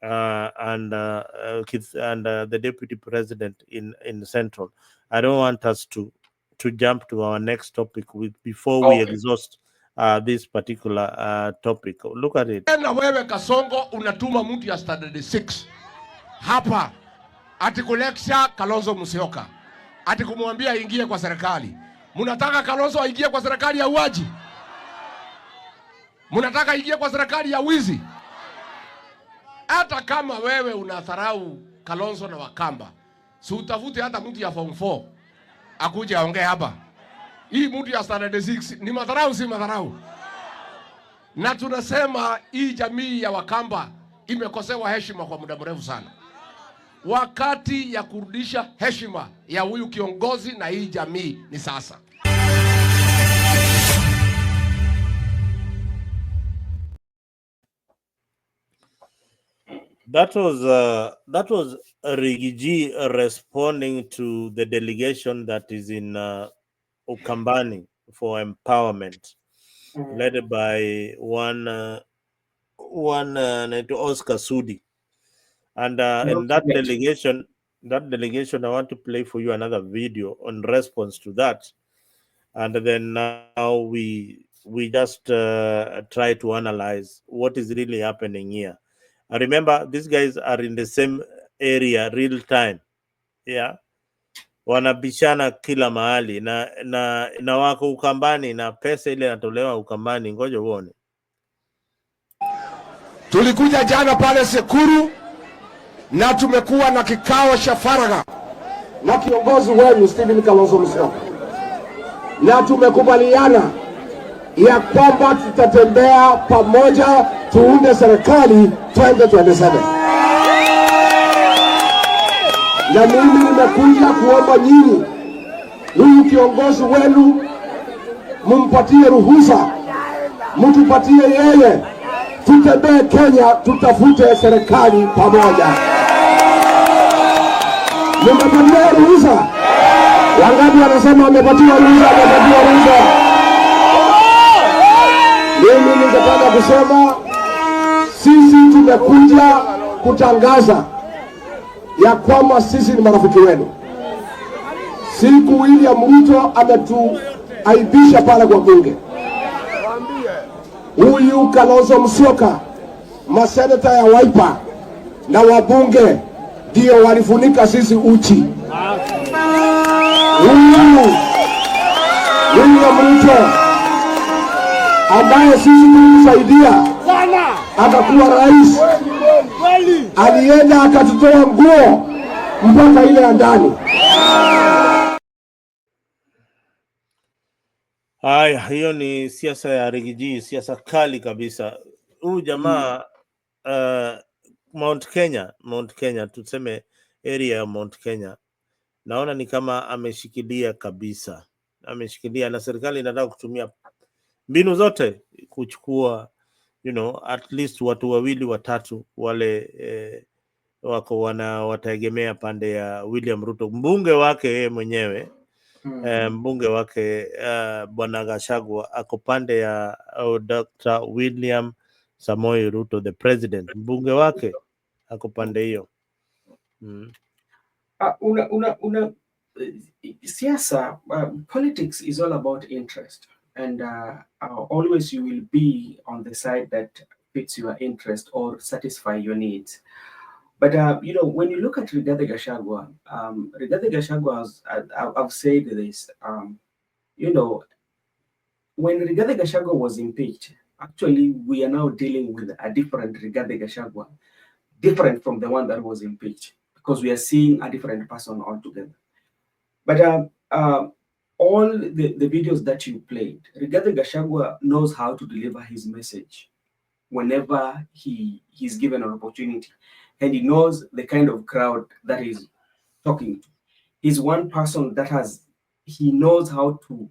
and the deputy president in Central. I don't want us to jump to our next topic before we exhaust this particular topic. Look at it. Na wewe Kasongo unatuma mtu ya standard 6 hapa ati kulexia Kalonzo Musyoka, ati kumwambia ingie kwa serikali. Munataka Kalonzo aingie kwa serikali ya uaji? Munataka ingie kwa serikali ya wizi? Hata kama wewe unadharau Kalonzo na Wakamba, si utafute hata mtu ya form 4 akuje aongee hapa. Hii mtu ya standard 6 ni madharau, si madharau? Na tunasema hii jamii ya Wakamba imekosewa heshima kwa muda mrefu sana. Wakati ya kurudisha heshima ya huyu kiongozi na hii jamii ni sasa. That was Rigiji responding to the delegation that is in Ukambani for empowerment, led by one one named Oscar Sudi, and in Not yet. that delegation, I want to play for you another video in response to that, and then now we just try to analyze what is really happening here. I remember these guys are in the same area real time, yeah, wanabishana kila mahali na wako Ukambani na pesa ile inatolewa Ukambani. Ngoja uone. Tulikuja jana pale Sekuru na tumekuwa na kikao cha faragha na kiongozi wenu Stephen Kalonzo Musyoka, na tumekubaliana ya kwamba tutatembea pamoja tuunde serikali 2027. Na mimi nimekuja kuomba nyinyi, huyu kiongozi wenu mumpatie ruhusa, mtupatie yeye, tutembee Kenya, tutafute serikali pamoja. Nimepatiwa ruhusa? Wangapi wanasema wamepatiwa ruhusa? Wamepatiwa ruhusa? Mimi ningetaka kusema sisi tumekuja kutangaza ya kwamba sisi ni marafiki wenu. Siku William Ruto ametuaibisha pale kwa bunge, huyu Kalonzo Musyoka, maseneta ya Wiper na wabunge ndio walifunika sisi uchi. Huyu William Ruto ambaye sisi tulimsaidia akakuwa rais, alienda akatutoa nguo mpaka ile ya ndani. Haya, hiyo ni siasa ya Rigiji, siasa kali kabisa. Huyu jamaa Mount Kenya, tuseme area ya Mount Kenya, naona ni kama ameshikilia kabisa, ameshikilia, na serikali inataka kutumia mbinu zote kuchukua at least watu wawili watatu wale wako wataegemea pande ya William Ruto, mbunge wake yeye mwenyewe. Mbunge wake bwana Gachagua ako pande ya Dr. William Samoei Ruto, the president. Mbunge wake ako pande hiyo. Siasa, politics is all about interest, and always you will be on the side that fits your interest or satisfy your needs. But when you look at Rigathi Gachagua, I've said this, when Rigathi Gachagua was impeached, actually we are now dealing with a different Rigathi Gachagua, different from the one that was impeached, because we are seeing a different person altogether. But all the videos that you played, Rigathi Gachagua knows how to deliver his message whenever he's given an opportunity, and he knows the kind of crowd that he's talking to. He's one person that he knows how to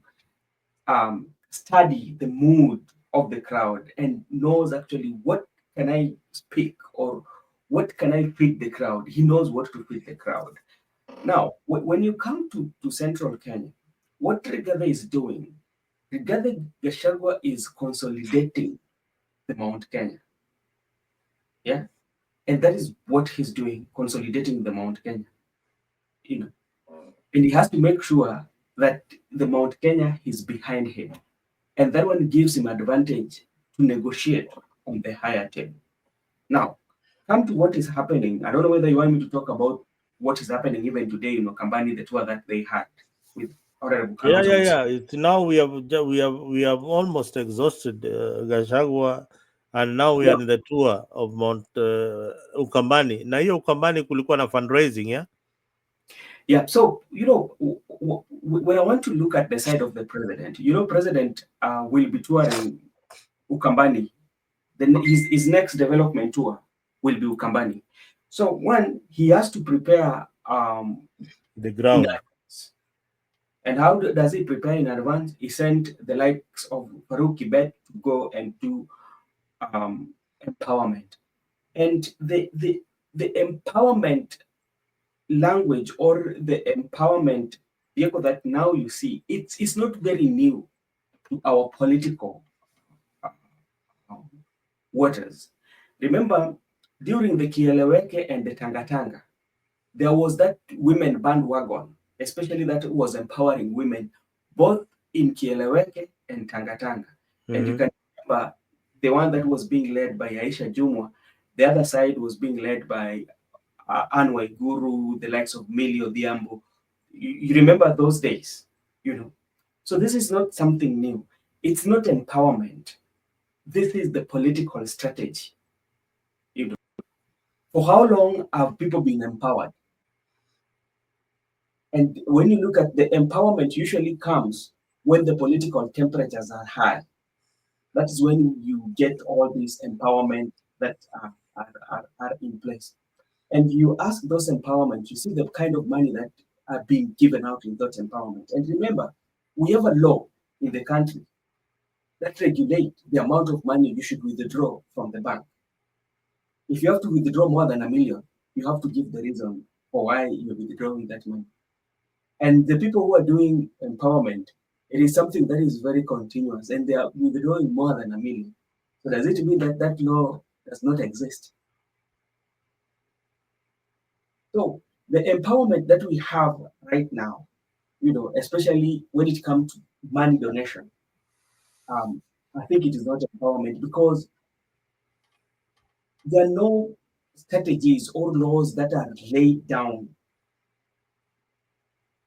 study the mood of the crowd and knows actually what can I speak or what can I feed the crowd. He knows what to feed the crowd. Now, when you come to central Kenya, what Rigathi is doing, Rigathi Gachagua is consolidating the Mount Kenya. Yeah? And that is what he's doing, consolidating the Mount Kenya. And he has to make sure that the Mount Kenya is behind him. And that one gives him advantage to negotiate on the higher table. Now, come to what is happening. I don't know whether you want me to talk about what is happening even today, Kambani, the tour that they had with Orengo. Yeah. Now we have almost exhausted Gachagua, and now we are in the tour of Mount Ukambani. Na hiyo Ukambani kulikuwa na fundraising, yeah? Yeah, so, when I want to look at the side of the president, president will be touring Ukambani. Then his next development tour will be Ukambani. So one, he has to prepare the ground. And how does he prepare in advance? He sent the likes of Farouk Kibet to go and do empowerment. And the empowerment language or the empowerment vehicle that now you see, it's not very new to our political waters. Remember, during the Kieleweke and the Tangatanga, there was that women bandwagon, especially that was empowering women, both in Kieleweke and Tangatanga. And you can remember the one that was being led by Aisha Jumwa, the other side was being led by Anwar Guru, the likes of Millie Odhiambo. You remember those days, you know. So this is not something new. It's not empowerment. This is the political strategy. You know, for how long have people been empowered? And when you look at the empowerment, usually comes when the political temperatures are high. That is when you get all these empowerment that are in place. And you ask those empowerment, you see the kind of money that are being given out in that empowerment. And remember, we have a law in the country that regulates the amount of money you should withdraw from the bank. If you have to withdraw more than $1 million, you have to give the reason for why you're withdrawing that money. And the people who are doing empowerment, it is something that is very continuous, and they are withdrawing more than $1 million. So does it mean that that law does not exist? So the empowerment that we have right now, you know, especially when it comes to money donation, I think it is not empowerment because there are no strategies or laws that are laid down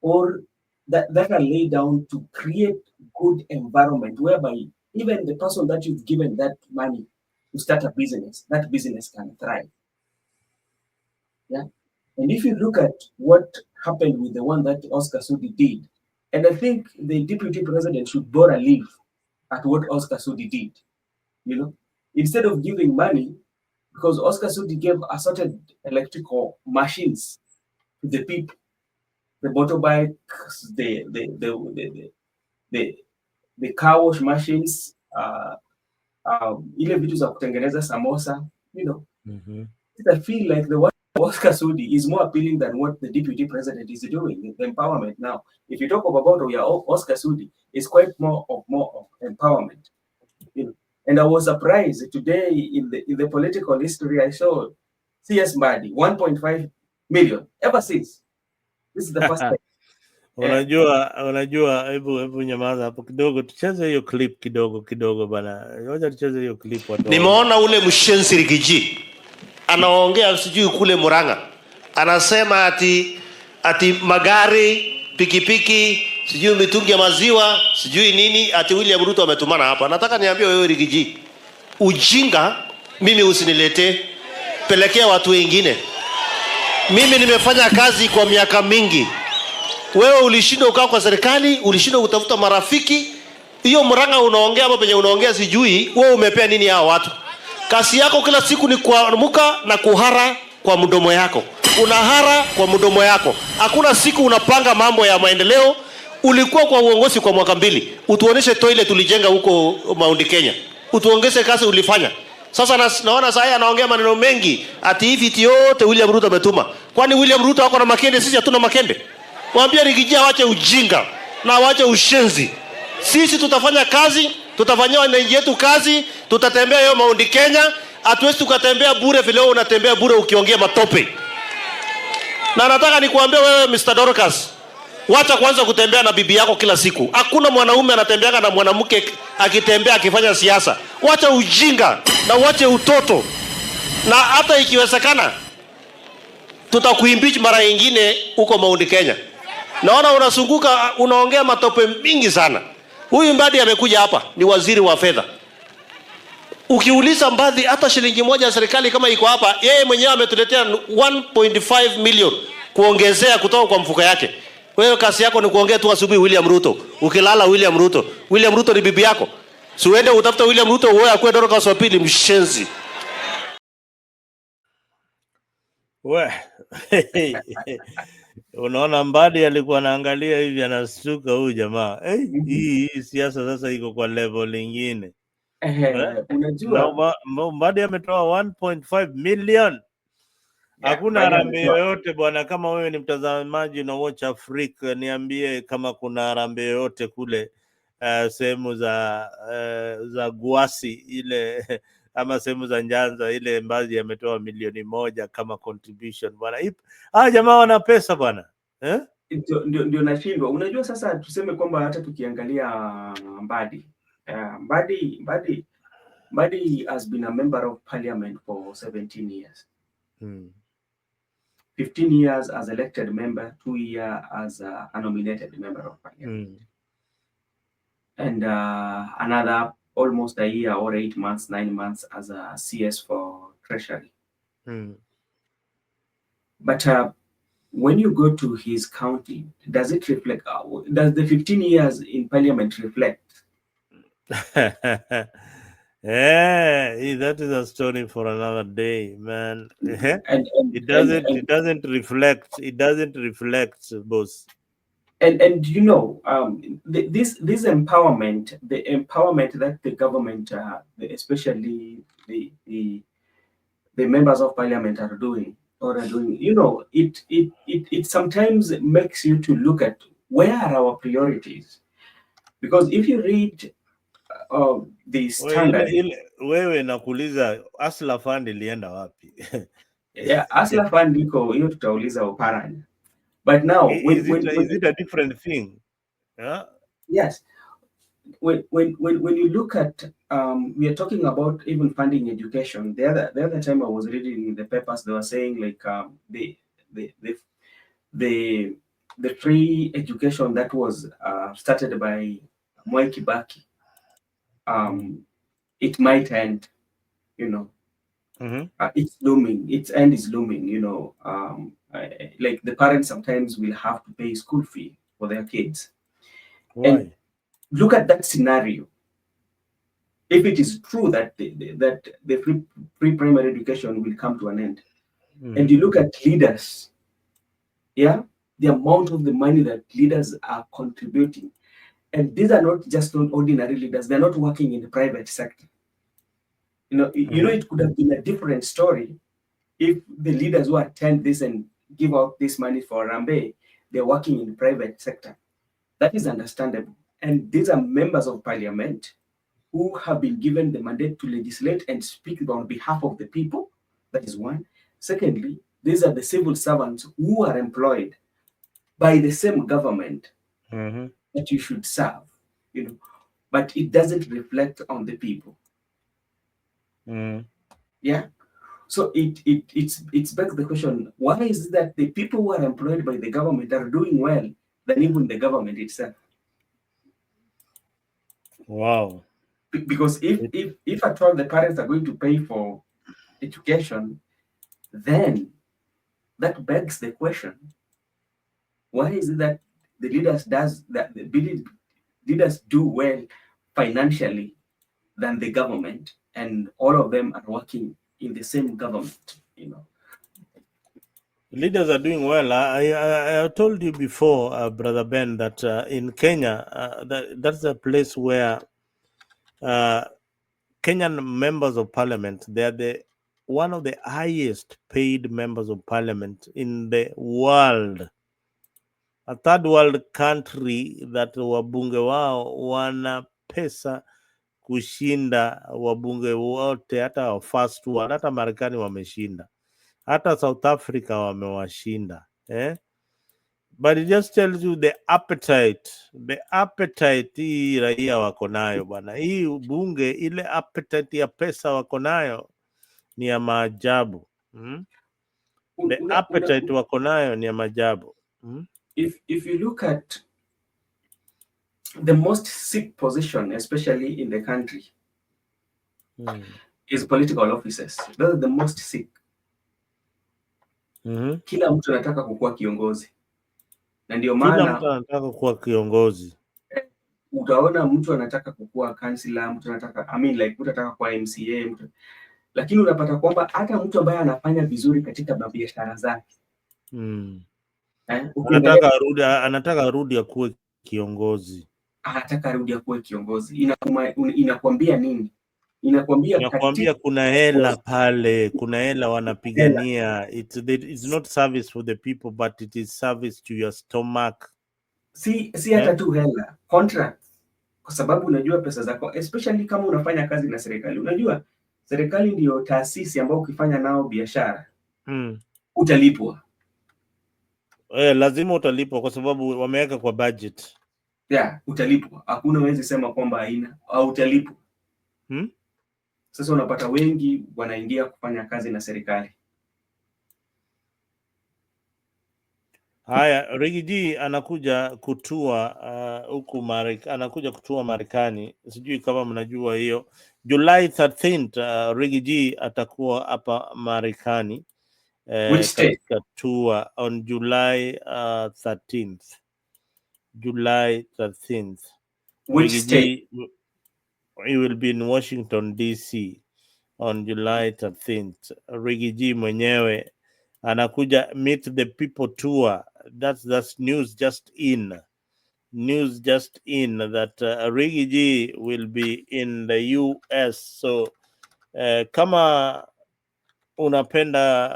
or that are laid down to create good environment whereby even the person that you've given that money to start a business, that business can thrive. Yeah. And if you look at what happened with the one that Oscar Sudi did, and I think the deputy president should bore a leave at what Oscar Sudi did, you know, instead of giving money, because Oscar Sudi gave assorted electrical machines to the people, the motorbikes, the car wash machines, ile vitu za kutengeneza samosa, you know. I feel like the one Oscar Sudi is more appealing than what the deputy president is doing, the empowerment now. If you talk about Oscar Sudi, it's quite more of empowerment. You know? And I was surprised today in the political history I saw CS Mbadi, 1.5 million ever since. This is the first time. Unajua, hebu nyamaza hapo kidogo, tucheze hiyo clip kidogo bana. Ngoja tucheze hiyo clip watu. Nimeona ule mshenzi Rigiji anaongea sijui kule Murang'a. Anasema ati magari, pikipiki, sijui mitungi ya maziwa, sijui nini, ati William Ruto ametumana hapa. Nataka niambie wewe Rigiji, ujinga mimi usinilete, pelekea watu wengine. Mimi nimefanya kazi kwa miaka mingi. Wewe ulishinda ukao kwa serikali, ulishinda kutafuta marafiki. Hiyo Murang'a unaongea hapo penye unaongea sijui, wewe umepea nini hao watu? Kazi yako kila siku ni kuamuka na kuhara kwa mdomo yako. Unahara kwa mdomo yako. Hakuna siku unapanga mambo ya maendeleo. Ulikuwa kwa uongozi kwa mwaka 2. Utuoneshe toilet tulijenga huko Mount Kenya. Utuongeze kazi ulifanya. Sasa naona sasa anaongea maneno mengi ati hivi yote William Ruto ametuma. Kwani William Ruto wako na makende, sisi hatuna makende? Waambie Rigijia wache ujinga na wache ushenzi. Sisi tutafanya kazi, tutafanyia wananchi yetu kazi, tutatembea hiyo Mount Kenya, hatuwezi tukatembea bure vile wewe unatembea bure ukiongea matope. Na nataka nikuambie wewe Mr. Dorcas, wacha kwanza kutembea na bibi yako kila siku. Hakuna mwanaume anatembeanga na mwanamke akitembea akifanya siasa. Wacha ujinga na wache utoto. Na hata ikiwezekana tutakuimpeach mara nyingine huko Mount Kenya. Naona unasunguka unaongea matope mingi sana. Huyu Mbadi amekuja hapa ni waziri wa fedha. Ukiuliza Mbadi hata shilingi moja ya serikali kama iko hapa, yeye mwenyewe ametuletea 1.5 million kuongezea kutoka kwa mfuko yake. Wewe kazi yako ni kuongea tu asubuhi William Ruto. Ukilala William Ruto. William Ruto ni bibi yako. Si uende utafuta William Ruto wewe akwe Dorcas wa pili mshenzi. Unaona Mbadi alikuwa anaangalia hivi anastuka huyu jamaa. Hii siasa sasa iko kwa level nyingine. Unajua Mbadi ametoa 1.5 million. Hakuna harambee yoyote bwana. Kama wewe ni mtazamaji na watch Africa, niambie kama kuna harambee yoyote kule sehemu za Guasi ile ama sehemu za Nyanza, ile Mbadi ametoa milioni 1 kama contribution bwana. Jamaa wana pesa bwana, Ndio nashindwa. Unajua sasa tuseme kwamba hata tukiangalia Mbadi, Mbadi has been a member of parliament for 17 years. 15 years as elected member, 2 years as a nominated member of parliament. And another almost a year or 8 months, 9 months as a CS for Treasury. But when you go to his county, does it reflect? Does the 15 years in parliament reflect? That is a story for another day, man. It doesn't reflect. It doesn't reflect, boss. And you know, this empowerment, the empowerment that the government, especially the members of parliament are doing, you know, it sometimes makes you to look at where are our priorities, because if you read the standard, wewe nakuuliza Asla Fund ilienda wapi? Yeah, Asla Fund iko hiyo, tutauliza Oparanya. But now, is it a different thing? Yes. When you look at, we are talking about even funding education. The other time I was reading in the papers, they were saying like the free education that was started by Mwai Kibaki, it might end, you know. It's looming. Its end is looming, you know. Like the parents sometimes will have to pay school fee for their kids. Why? And look at that scenario. If it is true that the free primary education will come to an end, and you look at leaders, the amount of the money that leaders are contributing, and these are not just ordinary leaders; they're not working in the private sector. You know, it could have been a different story if the leaders who attend this and give out this money for Rambe, they're working in the private sector. That is understandable. And these are members of parliament who have been given the mandate to legislate and speak on behalf of the people. That is one. Secondly, these are the civil servants who are employed by the same government that you should serve, you know, but it doesn't reflect on the people. Yeah. So it's back to the question, why is it that the people who are employed by the government are doing well than even the government itself? Wow. Because if at all the parents are going to pay for education, then that begs the question, why is it that the leaders do well financially than the government, and all of them are working in the same government, you know? Leaders are doing well. I told you before, Brother Ben, that in Kenya, that's a place where Kenyan members of parliament, they're one of the highest paid members of parliament in the world. A third world country that wabunge wao wana pesa kushinda wabunge wote, hata first world, hata Marekani wameshinda, hata South Africa wamewashinda. But it just tells you the appetite hii raia wako nayo bwana. Hii bunge, ile appetite ya pesa wako nayo ni ya maajabu. The appetite wako nayo ni ya maajabu. If you look at the most sick position, especially in the country, is political offices. Those are the most sick. Kila mtu anataka kukuwa kiongozi, na ndio maana kila mtu anataka kuwa kiongozi. Utaona mtu anataka kukuwa kansila, mtu anataka mtu anataka kuwa MCA, lakini unapata kwamba hata mtu ambaye anafanya vizuri katika biashara zake anataka arudi akuwe kiongozi. Anataka arudi akuwe kiongozi. Inakwambia nini? Inakwambia kuna hela pale, kuna hela wanapigania. It's not service for the people, but it is service to your stomach. Si hata tu hela, contract. Kwa sababu unajua pesa zako, especially kama unafanya kazi na serikali, unajua serikali ndio taasisi ambao ukifanya nao biashara utalipwa. Lazima utalipwa kwa sababu wameweka kwa budget. Yeah, utalipwa. Hakuna wezi sema kwamba haina au utalipwa. Sasa unapata wengi wanaingia kufanya kazi na serikali. Haya, Riggy G anakuja kutua huku anakuja kutua Marekani. Sijui kama mnajua hiyo. July 13th Riggy G atakuwa hapa Marekani katika tour on July 13th. July 13th. Which state? He will be in Washington DC on July 13th. Riggy G mwenyewe anakuja meet the people tour. That's news just in. News just in that Riggy G will be in the US. So kama unapenda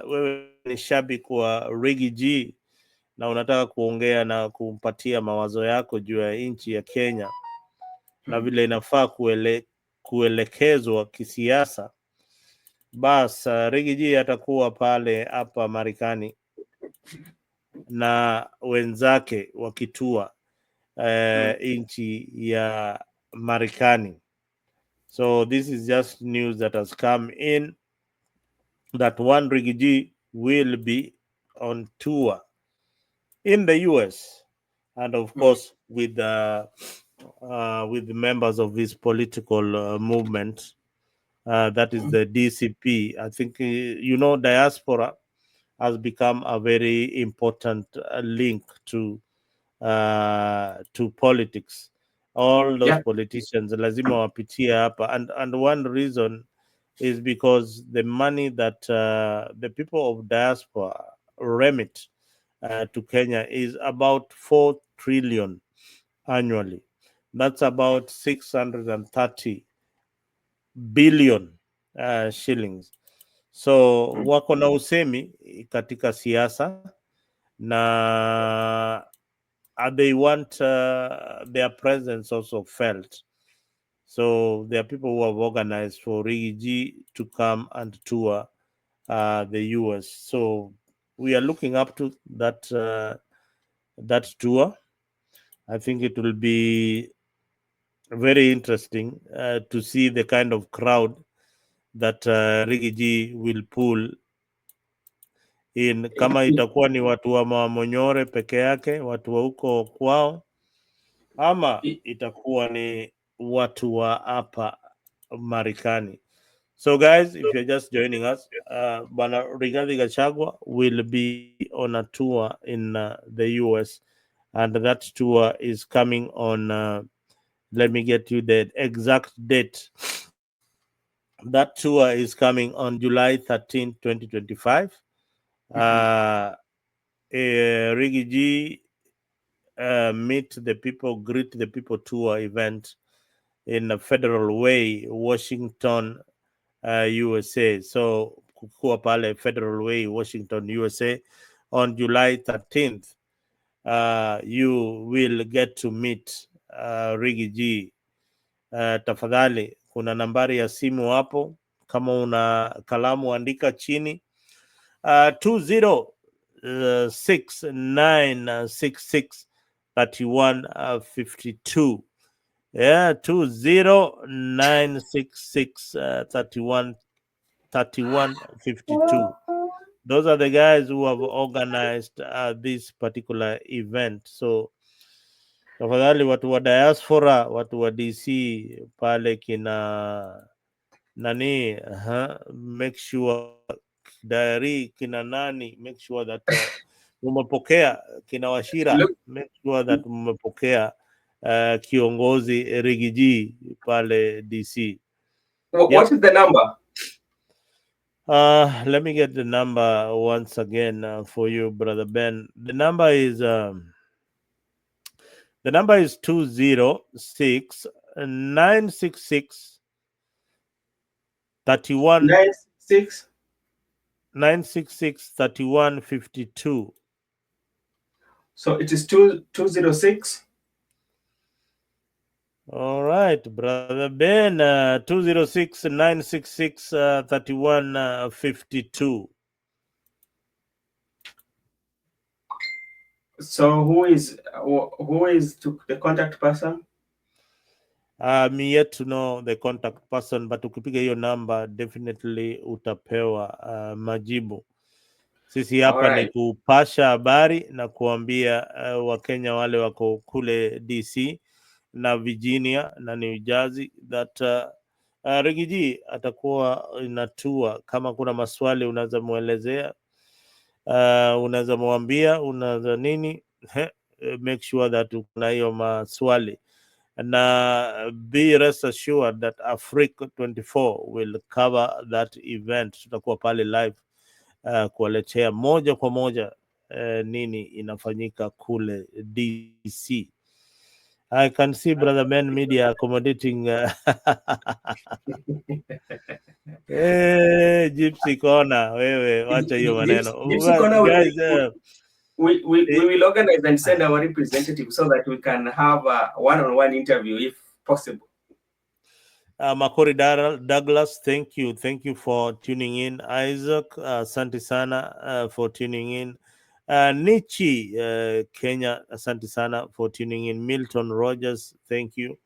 wewe ni shabiki wa Riggy G na unataka kuongea na kumpatia mawazo yako juu ya nchi ya Kenya na vile inafaa kuelekezwa kisiasa, basi Riggy G atakuwa pale hapa Marekani na wenzake wakitua nchi ya Marekani. So this is just news that has come in that one Riggy G will be on tour in the US, and of course with the members of his political movement, that is the DCP. I think diaspora has become a very important link to politics. All those politicians lazima wapitie hapa, and one reason is because the money that the people of diaspora remit to Kenya is about 4 trillion annually. That's about 630 billion shillings. So wako na usemi katika siasa na they want their presence also felt. So there are people who have organized for Riggy G to come and tour the US. So we are looking up to that tour. I think it will be very interesting to see the kind of crowd that Riggy G will pull in. Kama itakuwa ni watu wa Mamonyore peke yake, watu wa huko kwao, ama itakuwa ni watu wa hapa Marekani. So guys, if you're just joining us, Bwana Rigathi Gachagua will be on a tour in the US, and that tour is coming on let me get you the exact date. That tour is coming on July 13, 2025. Riggy G meet the people, greet the people tour event in a Federal Way, Washington, USA. So kukua pale Federal Way, Washington, USA on July 13th. You will get to meet Riggy G. Tafadhali kuna nambari ya simu hapo, kama una kalamu andika chini 2069663152. Yeah, 2096613152. Those are the guys who have organized this particular event. So tafadhali watu wa diaspora, watu wa DC pale kina nani, make sure diary kina nani, make sure that mmepokea kina Washira, make sure that mmepokea kiongozi Riggy G pale DC. What is the number? Let me get the number once again for you, Brother Ben. The number is 206 966 31 966 3152. So it is 206 All right, brother Ben, 206-966-3152. So who is the contact person? I'm yet to know the contact person, but ukipiga hiyo number definitely utapewa majibu. Sisi hapa ni kupasha habari na kuambia Wakenya wale wako kule DC na Virginia na New Jersey that Rigiji atakuwa inatua. Kama kuna maswali unaweza muelezea, unaweza mwambia, unaweza nini, make sure that kuna hiyo maswali, na be rest assured that Africa 24 will cover that event. Tutakuwa pale live kuwaletea moja kwa moja nini inafanyika kule DC. I can see brother Ben Media accommodating Gypsy Corner. Wewe wacha hiyo maneno guys. We will organize and send our representative so that we can have a one-on-one interview if possible. Makori Douglas, thank you for tuning in. Isaac, asante sana for tuning in. Nichi Kenya, asante sana for tuning in. Milton Rogers, thank you.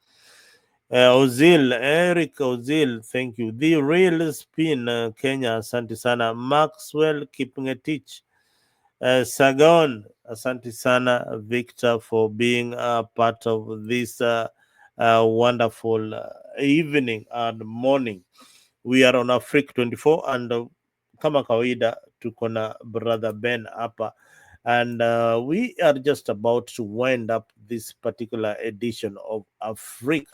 Eric Ozil, thank you. The Real Spin Kenya, asante sana. Maxwell Kipngetich, Sagon, asante sana. Victor, for being part of this wonderful evening and morning. We are on Africa 24 and kama kawaida tuko na brother Ben hapa, and we are just about to wind up this particular edition of Africa.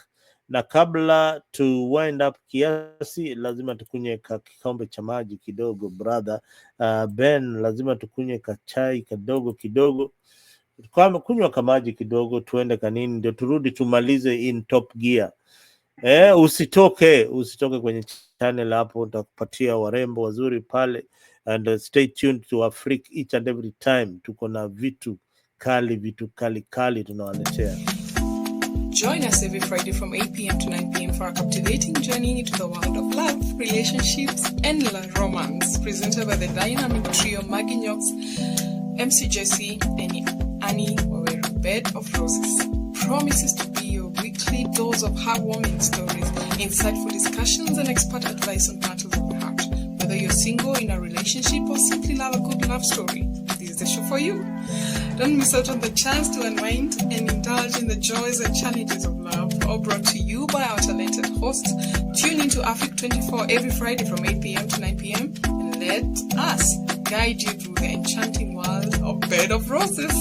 Na kabla to wind up kiasi, lazima tukunye kikombe cha maji kidogo brother Ben, lazima tukunye kachai kidogo kunywa kamaji kidogo, tuende kanini, ndio turudi tumalize in top gear. Usitoke kwenye channel hapo, utakupatia warembo wazuri pale, and stay tuned to Africa each and every time. Tuko na vitu kali tunawaletea. Join us every Friday from 8 p.m. to 9 p.m. for a captivating journey into the world of love, relationships, and romance, presented by the dynamic trio Maggie Knox, MC Jesse, and Annie Waweru. Bed of Roses promises to be your weekly dose of heartwarming stories, insightful discussions, and expert advice on matters of the heart. Whether you're single, in a relationship, or simply love a good love story, this is the show for you. Don't miss out on the chance to unwind and indulge in the joys and challenges of love, all brought to you by our talented hosts. Tune into Africa 24 every Friday from 8 p.m. to 9 p.m. and let us guide you through the enchanting world of Bed of Roses.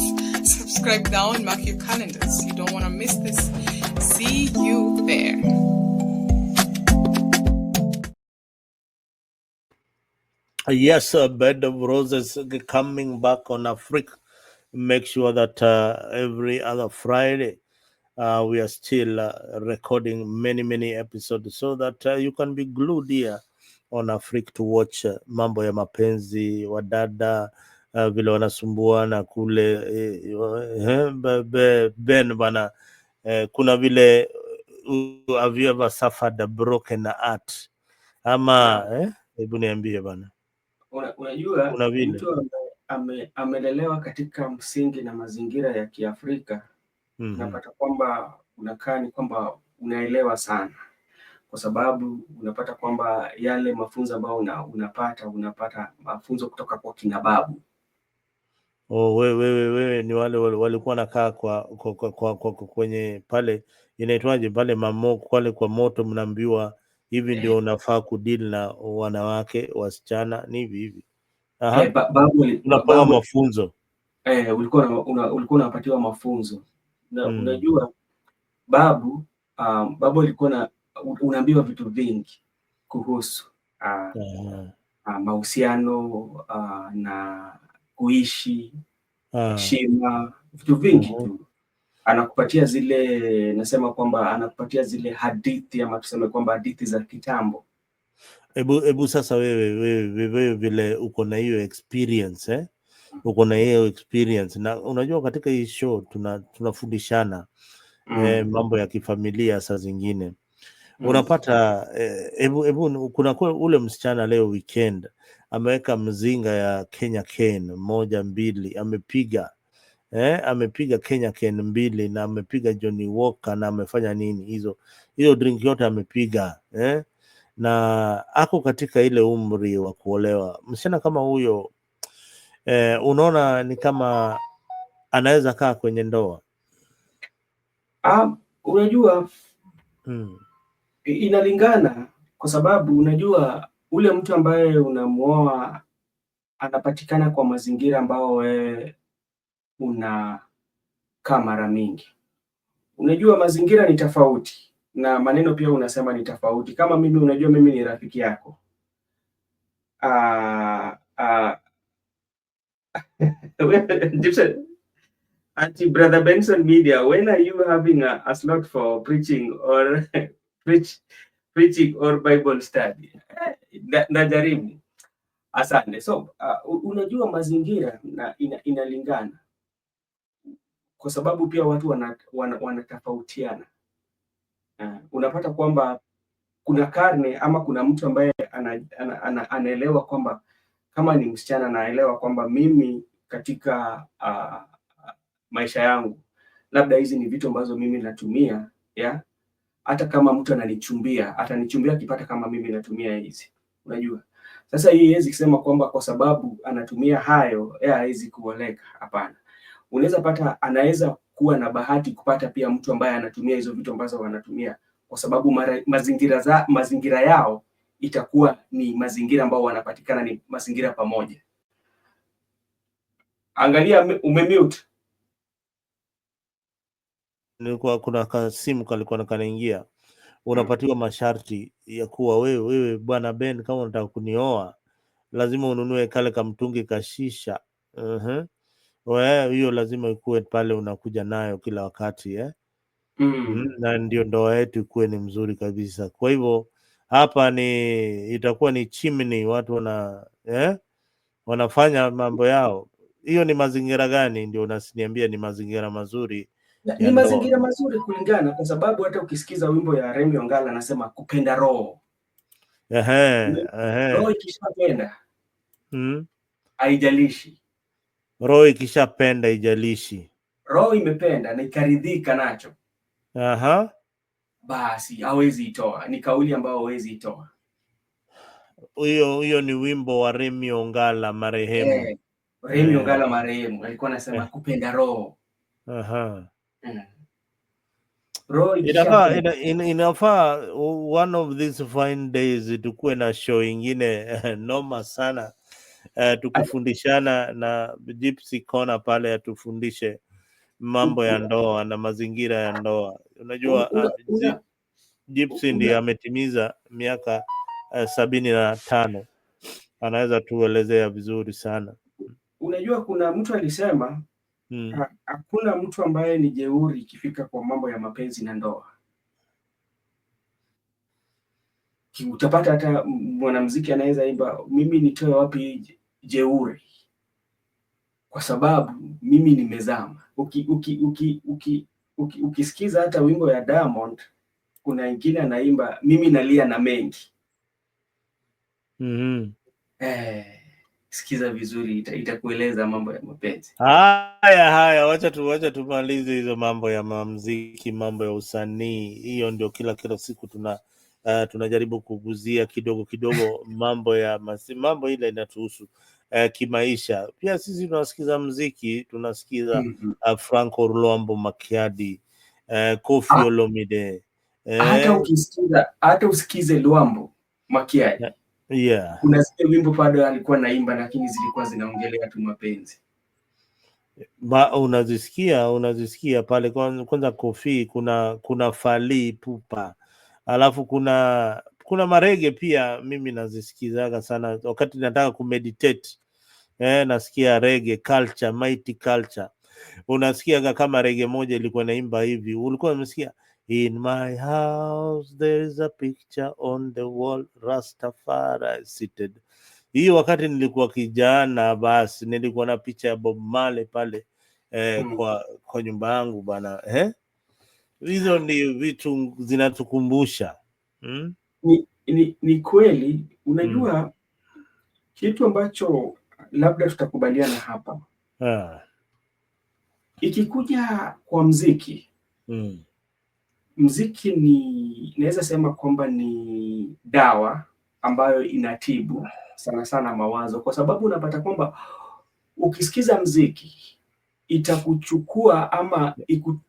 Subscribe now and mark your calendars. You don't want to miss this. See you there. Yes, Bed of Roses coming back on Africa. Make sure that every other Friday we are still recording many episodes so that you can be glued here on Africa to watch mambo ya mapenzi, wadada vile wanasumbuana kule Ben bana, kuna vile have you ever suffered a broken heart ama hebu niambie bana. Unajua mtu amelelewa katika msingi na mazingira ya Kiafrika, unapata kwamba unakaa ni kwamba unaelewa sana, kwa sababu unapata kwamba yale mafunzo ambayo unapata mafunzo kutoka kwa kina babu. Wewe ni wale walikuwa nakaa kwa kwenye pale inaitwaje pale kwale kwa moto, mnaambiwa hivi ndio unafaa kudili na wanawake wasichana, ni hivi. Unapewa mafunzo. Ulikuwa unapatiwa mafunzo. Na unajua babu alikuwa unaambiwa vitu vingi kuhusu mahusiano na kuishi, heshima, vitu vingi tu. Anakupatia zile, nasema kwamba anakupatia zile hadithi, ama tuseme kwamba hadithi za kitambo. Ebu sasa wewe vile uko na hiyo experience uko na hiyo experience, na unajua katika hii show tunafundishana mambo ya kifamilia saa zingine unapata kuna ule msichana leo weekend ameweka mzinga ya Kenya Ken 1 2 amepiga amepiga Kenya Ken 2 na amepiga Johnny Walker na amefanya nini hizo drink yote amepiga na ako katika ile umri wa kuolewa. Msichana kama huyo unaona ni kama anaweza kaa kwenye ndoa? Unajua inalingana, kwa sababu unajua ule mtu ambaye unamuoa anapatikana kwa mazingira ambao wewe unakaa mara mingi. Unajua mazingira ni tofauti na maneno pia unasema ni tofauti. Kama mimi, unajua mimi ni rafiki yako. Auntie Brother Benson Media, when are you having a slot for preaching or preaching or Bible study? Najaribu. Asante. So unajua mazingira inalingana, kwa sababu pia watu wanatofautiana. Unapata kwamba kuna karne ama kuna mtu ambaye anaelewa kwamba kama ni msichana anaelewa kwamba mimi katika maisha yangu labda hizi ni vitu ambazo mimi natumia, hata kama mtu atanichumbia akipata kama mimi natumia hizi. Unajua sasa hii haiwezi kusema kwamba kwa sababu anatumia hayo haiwezi kuoleka. Hapana, unaweza pata, anaweza kuwa na bahati kupata pia mtu ambaye anatumia hizo vitu ambazo wanatumia, kwa sababu mazingira yao itakuwa ni mazingira ambao wanapatikana ni mazingira pamoja. Angalia, umemute. Nilikuwa kuna kasimu kalikuwa kanaingia. Unapatiwa masharti ya kuwa wewe bwana Ben, kama unataka kunioa lazima ununue kale kamtungi kashisha. Hiyo lazima ikuwe pale unakuja nayo kila wakati na ndio ndoa yetu ikuwe ni mzuri kabisa. Kwa hivyo hapa itakuwa ni chimney, watu wanafanya mambo yao. Hiyo ni mazingira gani? Ndio unasiniambia ni mazingira mazuri ni mazingira mazuri kulingana, kwa sababu hata ukisikiza wimbo ya Remi Ongala anasema kupenda roho. Roho ikishapenda haijalishi. Roho ikishapenda haijalishi. Roho imependa na ikaridhika nacho, basi hawezi itoa. Ni kauli ambayo hawezi itoa. Hiyo ni wimbo wa Remi Ongala marehemu. Remi Ongala marehemu alikuwa anasema kupenda roho. Inafaa one of these fine days tukuwe na show ingine noma sana, tukufundishana na Gypsy Corner pale, atufundishe mambo ya ndoa na mazingira ya ndoa. Unajua Gypsy ndiye ametimiza miaka 75, anaweza tuelezea vizuri sana. Unajua kuna mtu alisema hakuna mtu ambaye ni jeuri ikifika kwa mambo ya mapenzi na ndoa. Utapata hata mwanamuziki anaweza imba, mimi nitoe wapi jeuri, kwa sababu mimi nimezama. Ukisikiza hata wimbo ya Diamond, kuna wengine anaimba mimi nalia na mengi. Sikiza vizuri, itakueleza mambo ya mapenzi. Haya, wacha tumalize hizo mambo ya muziki, mambo ya usanii. Hiyo ndio kila siku tunajaribu kuguzia kidogo mambo ile inatuhusu kimaisha. Pia sisi tunasikiza muziki, tunasikiza Franco Luambo Makiadi, Koffi Olomide. Hata usikize Luambo Makiadi. Kuna zile wimbo bado alikuwa naimba, lakini zilikuwa zinaongelea tu mapenzi. Unazisikia pale kwanza Koffi, kuna Fally Ipupa, alafu kuna marege pia. Mimi nazisikizaga sana wakati nataka kumeditate. Nasikia reggae culture, mighty culture. Unasikiaga kama reggae moja ilikuwa naimba hivi, ulikuwa unasikia in my house there is a picture on the wall, Rastafari seated. Hiyo wakati nilikuwa kijana, basi nilikuwa na picha ya Bob Marley pale kwa nyumba yangu bana. Hizo ni vitu zinatukumbusha. Ni kweli, unajua kitu ambacho labda tutakubaliana hapa. Ikikuja kwa mziki, mziki naweza sema kwamba ni dawa ambayo inatibu sana sana mawazo, kwa sababu unapata kwamba ukisikiza mziki itakuchukua ama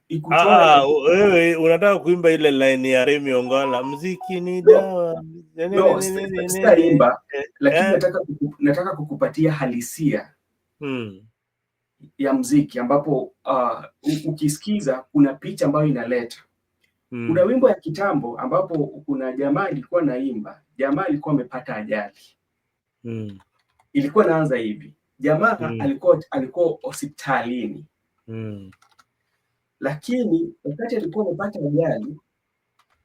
ikutoa. Wewe unataka kuimba ile line ya Remi Ongala, mziki ni dawa. No, sitaimba, lakini nataka kukupatia halisia ya mziki, ambapo ukisikiza kuna picha ambayo inaleta. Kuna wimbo ya kitambo ambapo kuna jamaa alikuwa naimba, jamaa alikuwa amepata ajali. Ilikuwa naanza hivi, jamaa alikuwa hospitalini. Lakini wakati alikuwa amepata ajali,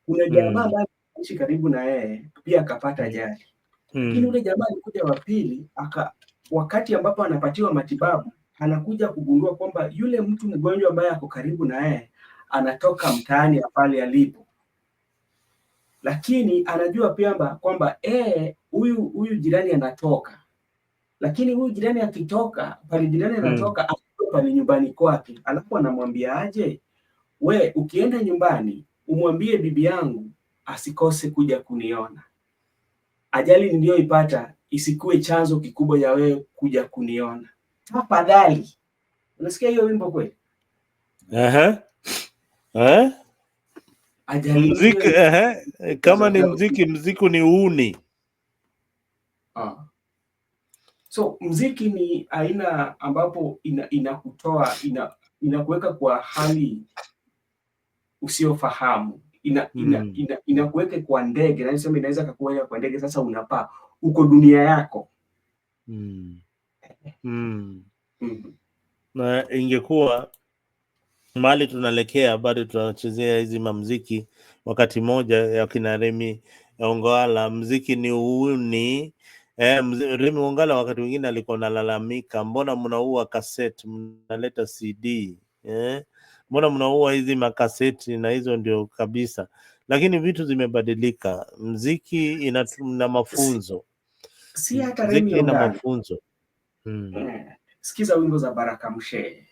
kuna jamaa ambaye anaishi karibu na yeye pia akapata ajali. Lakini ule jamaa alikuja wa pili, wakati ambapo anapatiwa matibabu, anakuja kugundua kwamba yule mtu mgonjwa ambaye ako karibu na yeye anatoka mtaani pale alipo. Lakini anajua pia kwamba huyu jirani anatoka. Lakini huyu jirani akitoka, pale jirani anatoka, pale nyumbani kwake. Alafu anamwambia aje, we ukienda nyumbani umwambie bibi yangu asikose kuja kuniona. Ajali niliyoipata isikuwe chanzo kikubwa ya wewe kuja kuniona. Tafadhali. Unasikia hiyo wimbo kweli? Ajali mziki, kama ni mziki ni uni. So mziki ni aina ambapo inakutoa inakuweka kwa hali usiofahamu, inakuweka kwa ndege, na nisema inaweza kukuweka kwa ndege. Sasa unapaa uko dunia yako. Na ingekuwa mahali tunaelekea, bado tunachezea hizi mamziki wakati moja ya kina Remi Ongala. Mziki ni uni. Remi Ongala wakati mwingine alikuwa analalamika, mbona mnaua kaseti, mnaleta CD? Mbona mnaua hizi makaseti? Na hizo ndio kabisa. Lakini vitu zimebadilika. Mziki ina mafunzo. Si hata Remi Ongala ina mafunzo. Sikiza wimbo za Baraka Mshe.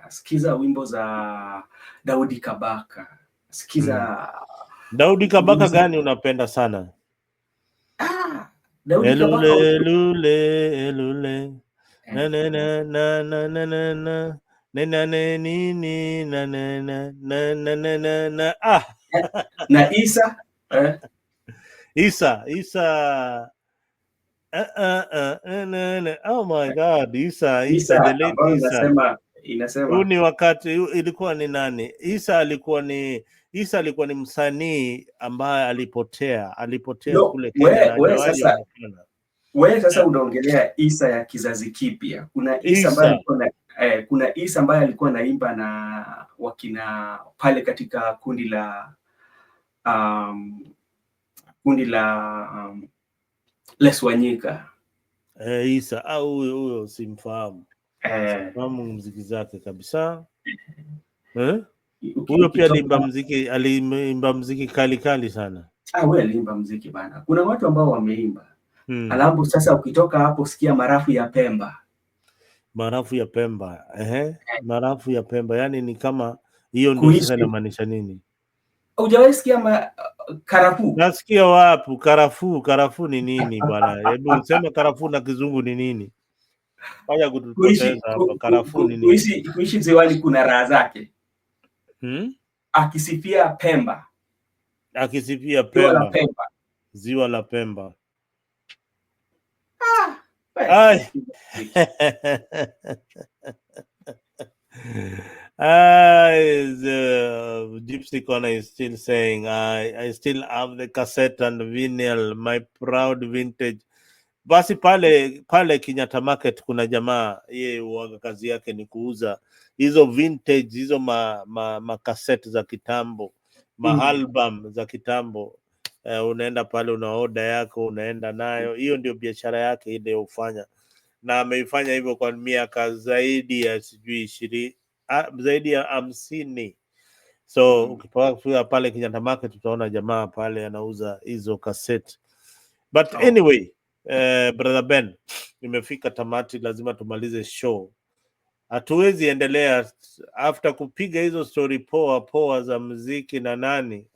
Sikiza wimbo za Daudi Kabaka. Sikiza Daudi Kabaka gani unapenda sana? Daudi Kabaka. Elule. Na na na na na na na na na na nini na na na na na na na na Isa oh my God, Isa the late Isa. Inasema ni wakati ilikuwa ni nani? Isa alikuwa ni msanii ambaye alipotea kule Kenya. Wewe sasa unaongelea Isa ya kizazi kipya. Kuna Isa ambaye alikuwa kuna Isa ambaye alikuwa naimba na wakina pale katika kundi la Les Wanyika. Isa huyo simfahamu. Simfahamu muziki zake kabisa. Huyo pia aliimba muziki kali sana. Wewe aliimba muziki bana. Kuna watu ambao wameimba. Alafu sasa ukitoka hapo sikia marafu ya Pemba. Marafu ya Pemba, yani ni kama hiyo ndio sasa inamaanisha nini? Hujawahi sikia karafuu? Nasikia wapi karafuu ni nini bwana? Hebu sema karafuu na kizungu ni nini? Haya kutupoteza hapa. Karafuu ni nini? Kuishi ziwani kuna raha zake. Akisifia Pemba. Ziwa la Pemba. Gypsy Corner is still saying, I still have the cassette and vinyl, my proud vintage. Basi pale Kenyatta Market kuna jamaa yeye huaga kazi yake ni kuuza hizo vintage, hizo cassette za kitambo, album za kitambo. Unaenda pale una order yako, unaenda nayo. Hiyo ndio biashara yake ile ufanya, na ameifanya hivyo kwa miaka zaidi ya sijui zaidi ya 50. So ukipaka pale Kenyatta Market utaona jamaa pale anauza hizo cassette. But anyway, brother Ben, nimefika tamati, lazima tumalize show. Hatuwezi endelea after kupiga hizo story poa za muziki na nani.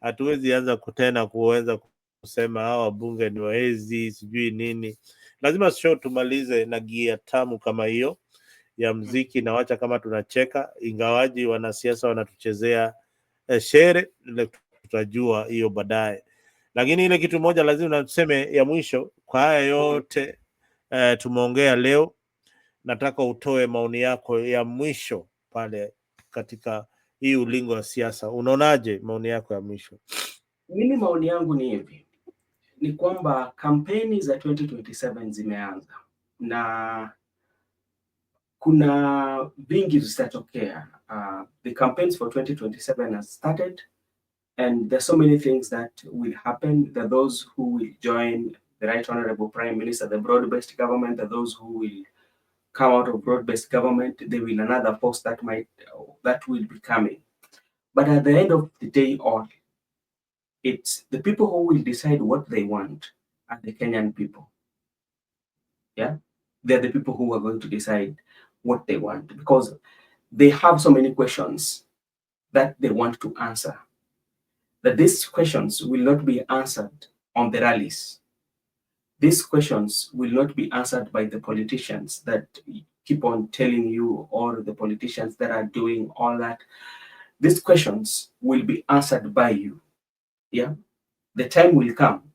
Hatuwezi anza tena kuweza kusema hawa bunge ni waezi sijui nini. Lazima show tumalize na gia tamu kama hiyo ya muziki, na wacha kama tunacheka, ingawaji wanasiasa wanatuchezea shere, tutajua hiyo baadaye. Lakini ile kitu moja lazima tuseme ya mwisho kwa haya yote tumeongea leo, nataka utoe maoni yako ya mwisho pale katika hii ulingo wa siasa. Unaonaje maoni yako ya mwisho? Mimi maoni yangu ni hivi, ni kwamba kampeni za 2027 zimeanza na kuna vingi zitatokea. The campaigns for 2027 has started and there's so many things that will happen. There are those who will join the Right Honorable Prime Minister, the broad-based government. There are those who will come out of broad-based government. There will another force that will be coming. But at the end of the day, it's the people who will decide what they want are the Kenyan people. Yeah, they're the people who are going to decide what they want, because they have so many questions that they want to answer, that these questions will not be answered on the rallies. These questions will not be answered by the politicians that keep on telling you, or the politicians that are doing all that. These questions will be answered by you. Yeah, the time will come.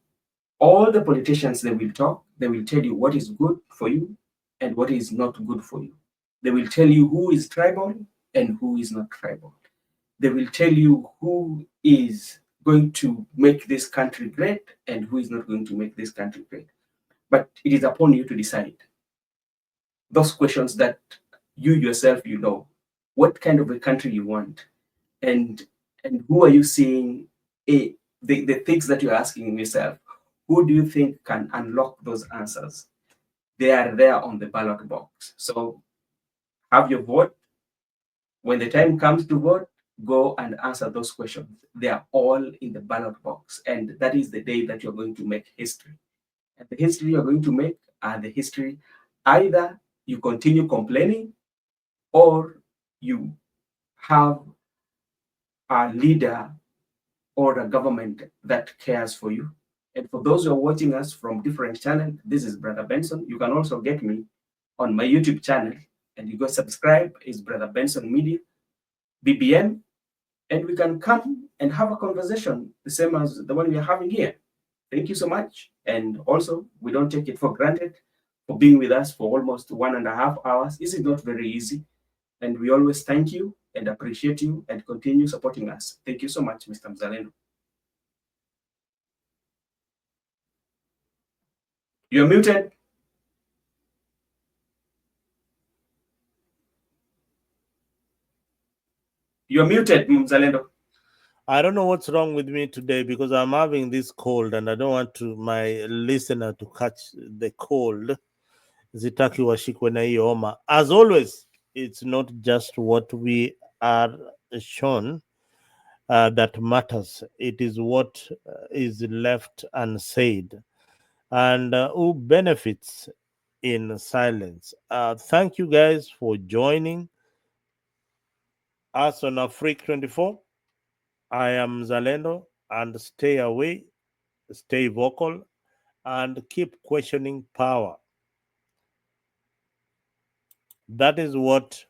All the politicians, they will talk, they will tell you what is good for you and what is not good for you. They will tell you who is tribal and who is not tribal. They will tell you who is going to make this country great and who is not going to make this country great. But it is upon you to decide those questions that you yourself, you know, what kind of a country you want, and who are you seeing, the things that you're asking yourself, who do you think can unlock those answers? They are there on the ballot box. So have your vote. When the time comes to vote, go and answer those questions. They are all in the ballot box. And that is the day that you're going to make history. And the history you're going to make are the history, either you continue complaining or you have a leader or a government that cares for you. And for those who are watching us from different channels, this is Brother Benson. You can also get me on my YouTube channel, and you go subscribe. It's Brother Benson Media, BBM, and we can come and have a conversation the same as the one we are having here. Thank you so much. And also, we don't take it for granted for being with us for almost 1.5 hours. This is not very easy. And we always thank you and appreciate you and continue supporting us. Thank you so much, Mr. Mzalendo. You're muted. You're muted, Mzalendo. I don't know what's wrong with me today, because I'm having this cold and I don't want my listener to catch the cold. Zitaki washikwe na hiyo homa. As always, it's not just what we are shown that matters. It is what is left unsaid, and who benefits in silence. Thank you guys for joining us on Afrique 24. I am Zalendo, and stay away, stay vocal, and keep questioning power. That is what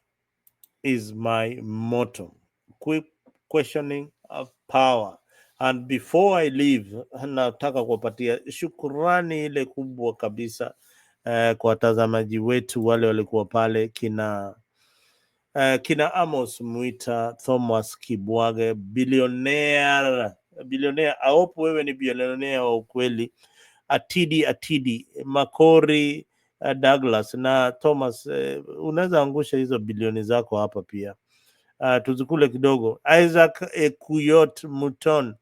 is my motto. Keep questioning of power. And before I leave, nataka kuwapatia shukurani ile kubwa kabisa kwa watazamaji wetu wale walikuwa pale, kina Amos Mwita, Thomas Kibwage, billionaire. I hope wewe ni billionaire wa ukweli. Atidi, Makori, Douglas na Thomas, unaweza angusha hizo bilioni zako hapa pia. Tuzikule kidogo. Isaac Ekuyot Muton,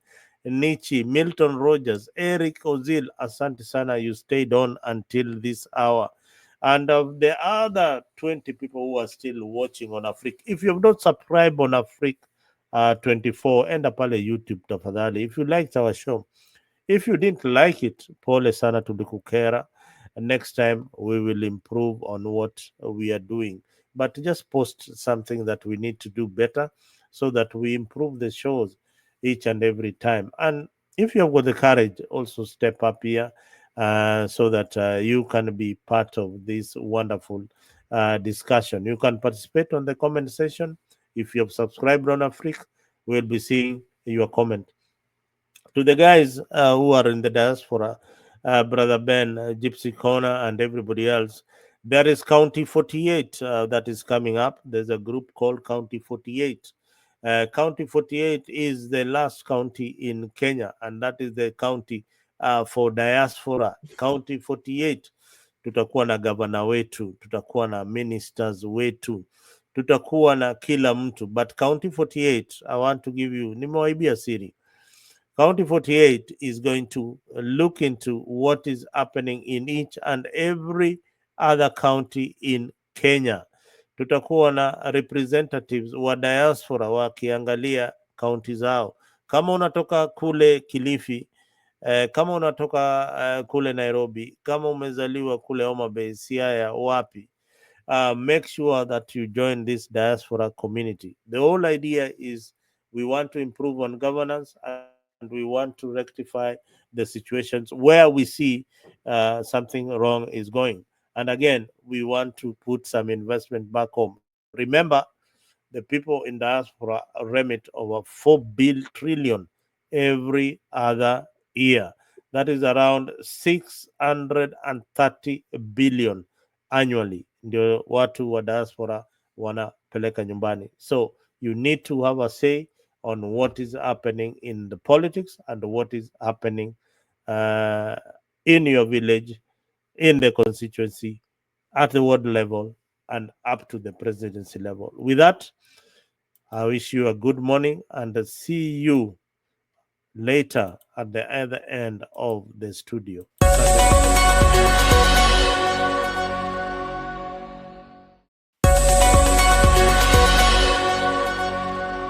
Nichi, Milton Rogers, Eric Ozil, asante sana, you stayed on until this hour. And the other 20 people who are still watching on Africa, if you have not subscribed on Africa 24, enda pale YouTube tafadhali. If you liked our show, if you didn't like it, pole sana tulikukera. Next time we will improve on what we are doing. But just post something that we need to do better so that we improve the shows each and every time. And if you have got the courage, also step up here so that you can be part of this wonderful discussion. You can participate on the comment section. If you have subscribed on Africa, we'll be seeing your comment. To the guys who are in the diaspora, Brother Ben, Gypsy Corner, and everybody else, there is County 48 that is coming up. There's a group called County 48. County 48 is the last county in Kenya, and that is the county for diaspora. County 48, tutakuwa na gavana wetu, tutakuwa na ministers wetu, tutakuwa na kila mtu. But County 48, I want to give you, nimewaibia siri. County 48 is going to look into what is happening in each and every other county in Kenya. Tutakuwa na representatives wa diaspora wakiangalia kaunti zao. Kama unatoka kule Kilifi, kama unatoka kule Nairobi, kama umezaliwa kule Homa Bay, Siaya, wapi, make sure that you join this diaspora community. The whole idea is we want to improve on governance and we want to rectify the situations where we see something wrong is going. And again, we want to put some investment back home. Remember, the people in diaspora remit over 4 trillion every other year. That is around 630 billion annually. Ndio watu wa diaspora wanapeleka nyumbani. So you need to have a say on what is happening in the politics and what is happening in your village, in the constituency, at the ward level, and up to the presidency level. With that, I wish you a good morning and see you later at the other end of the studio.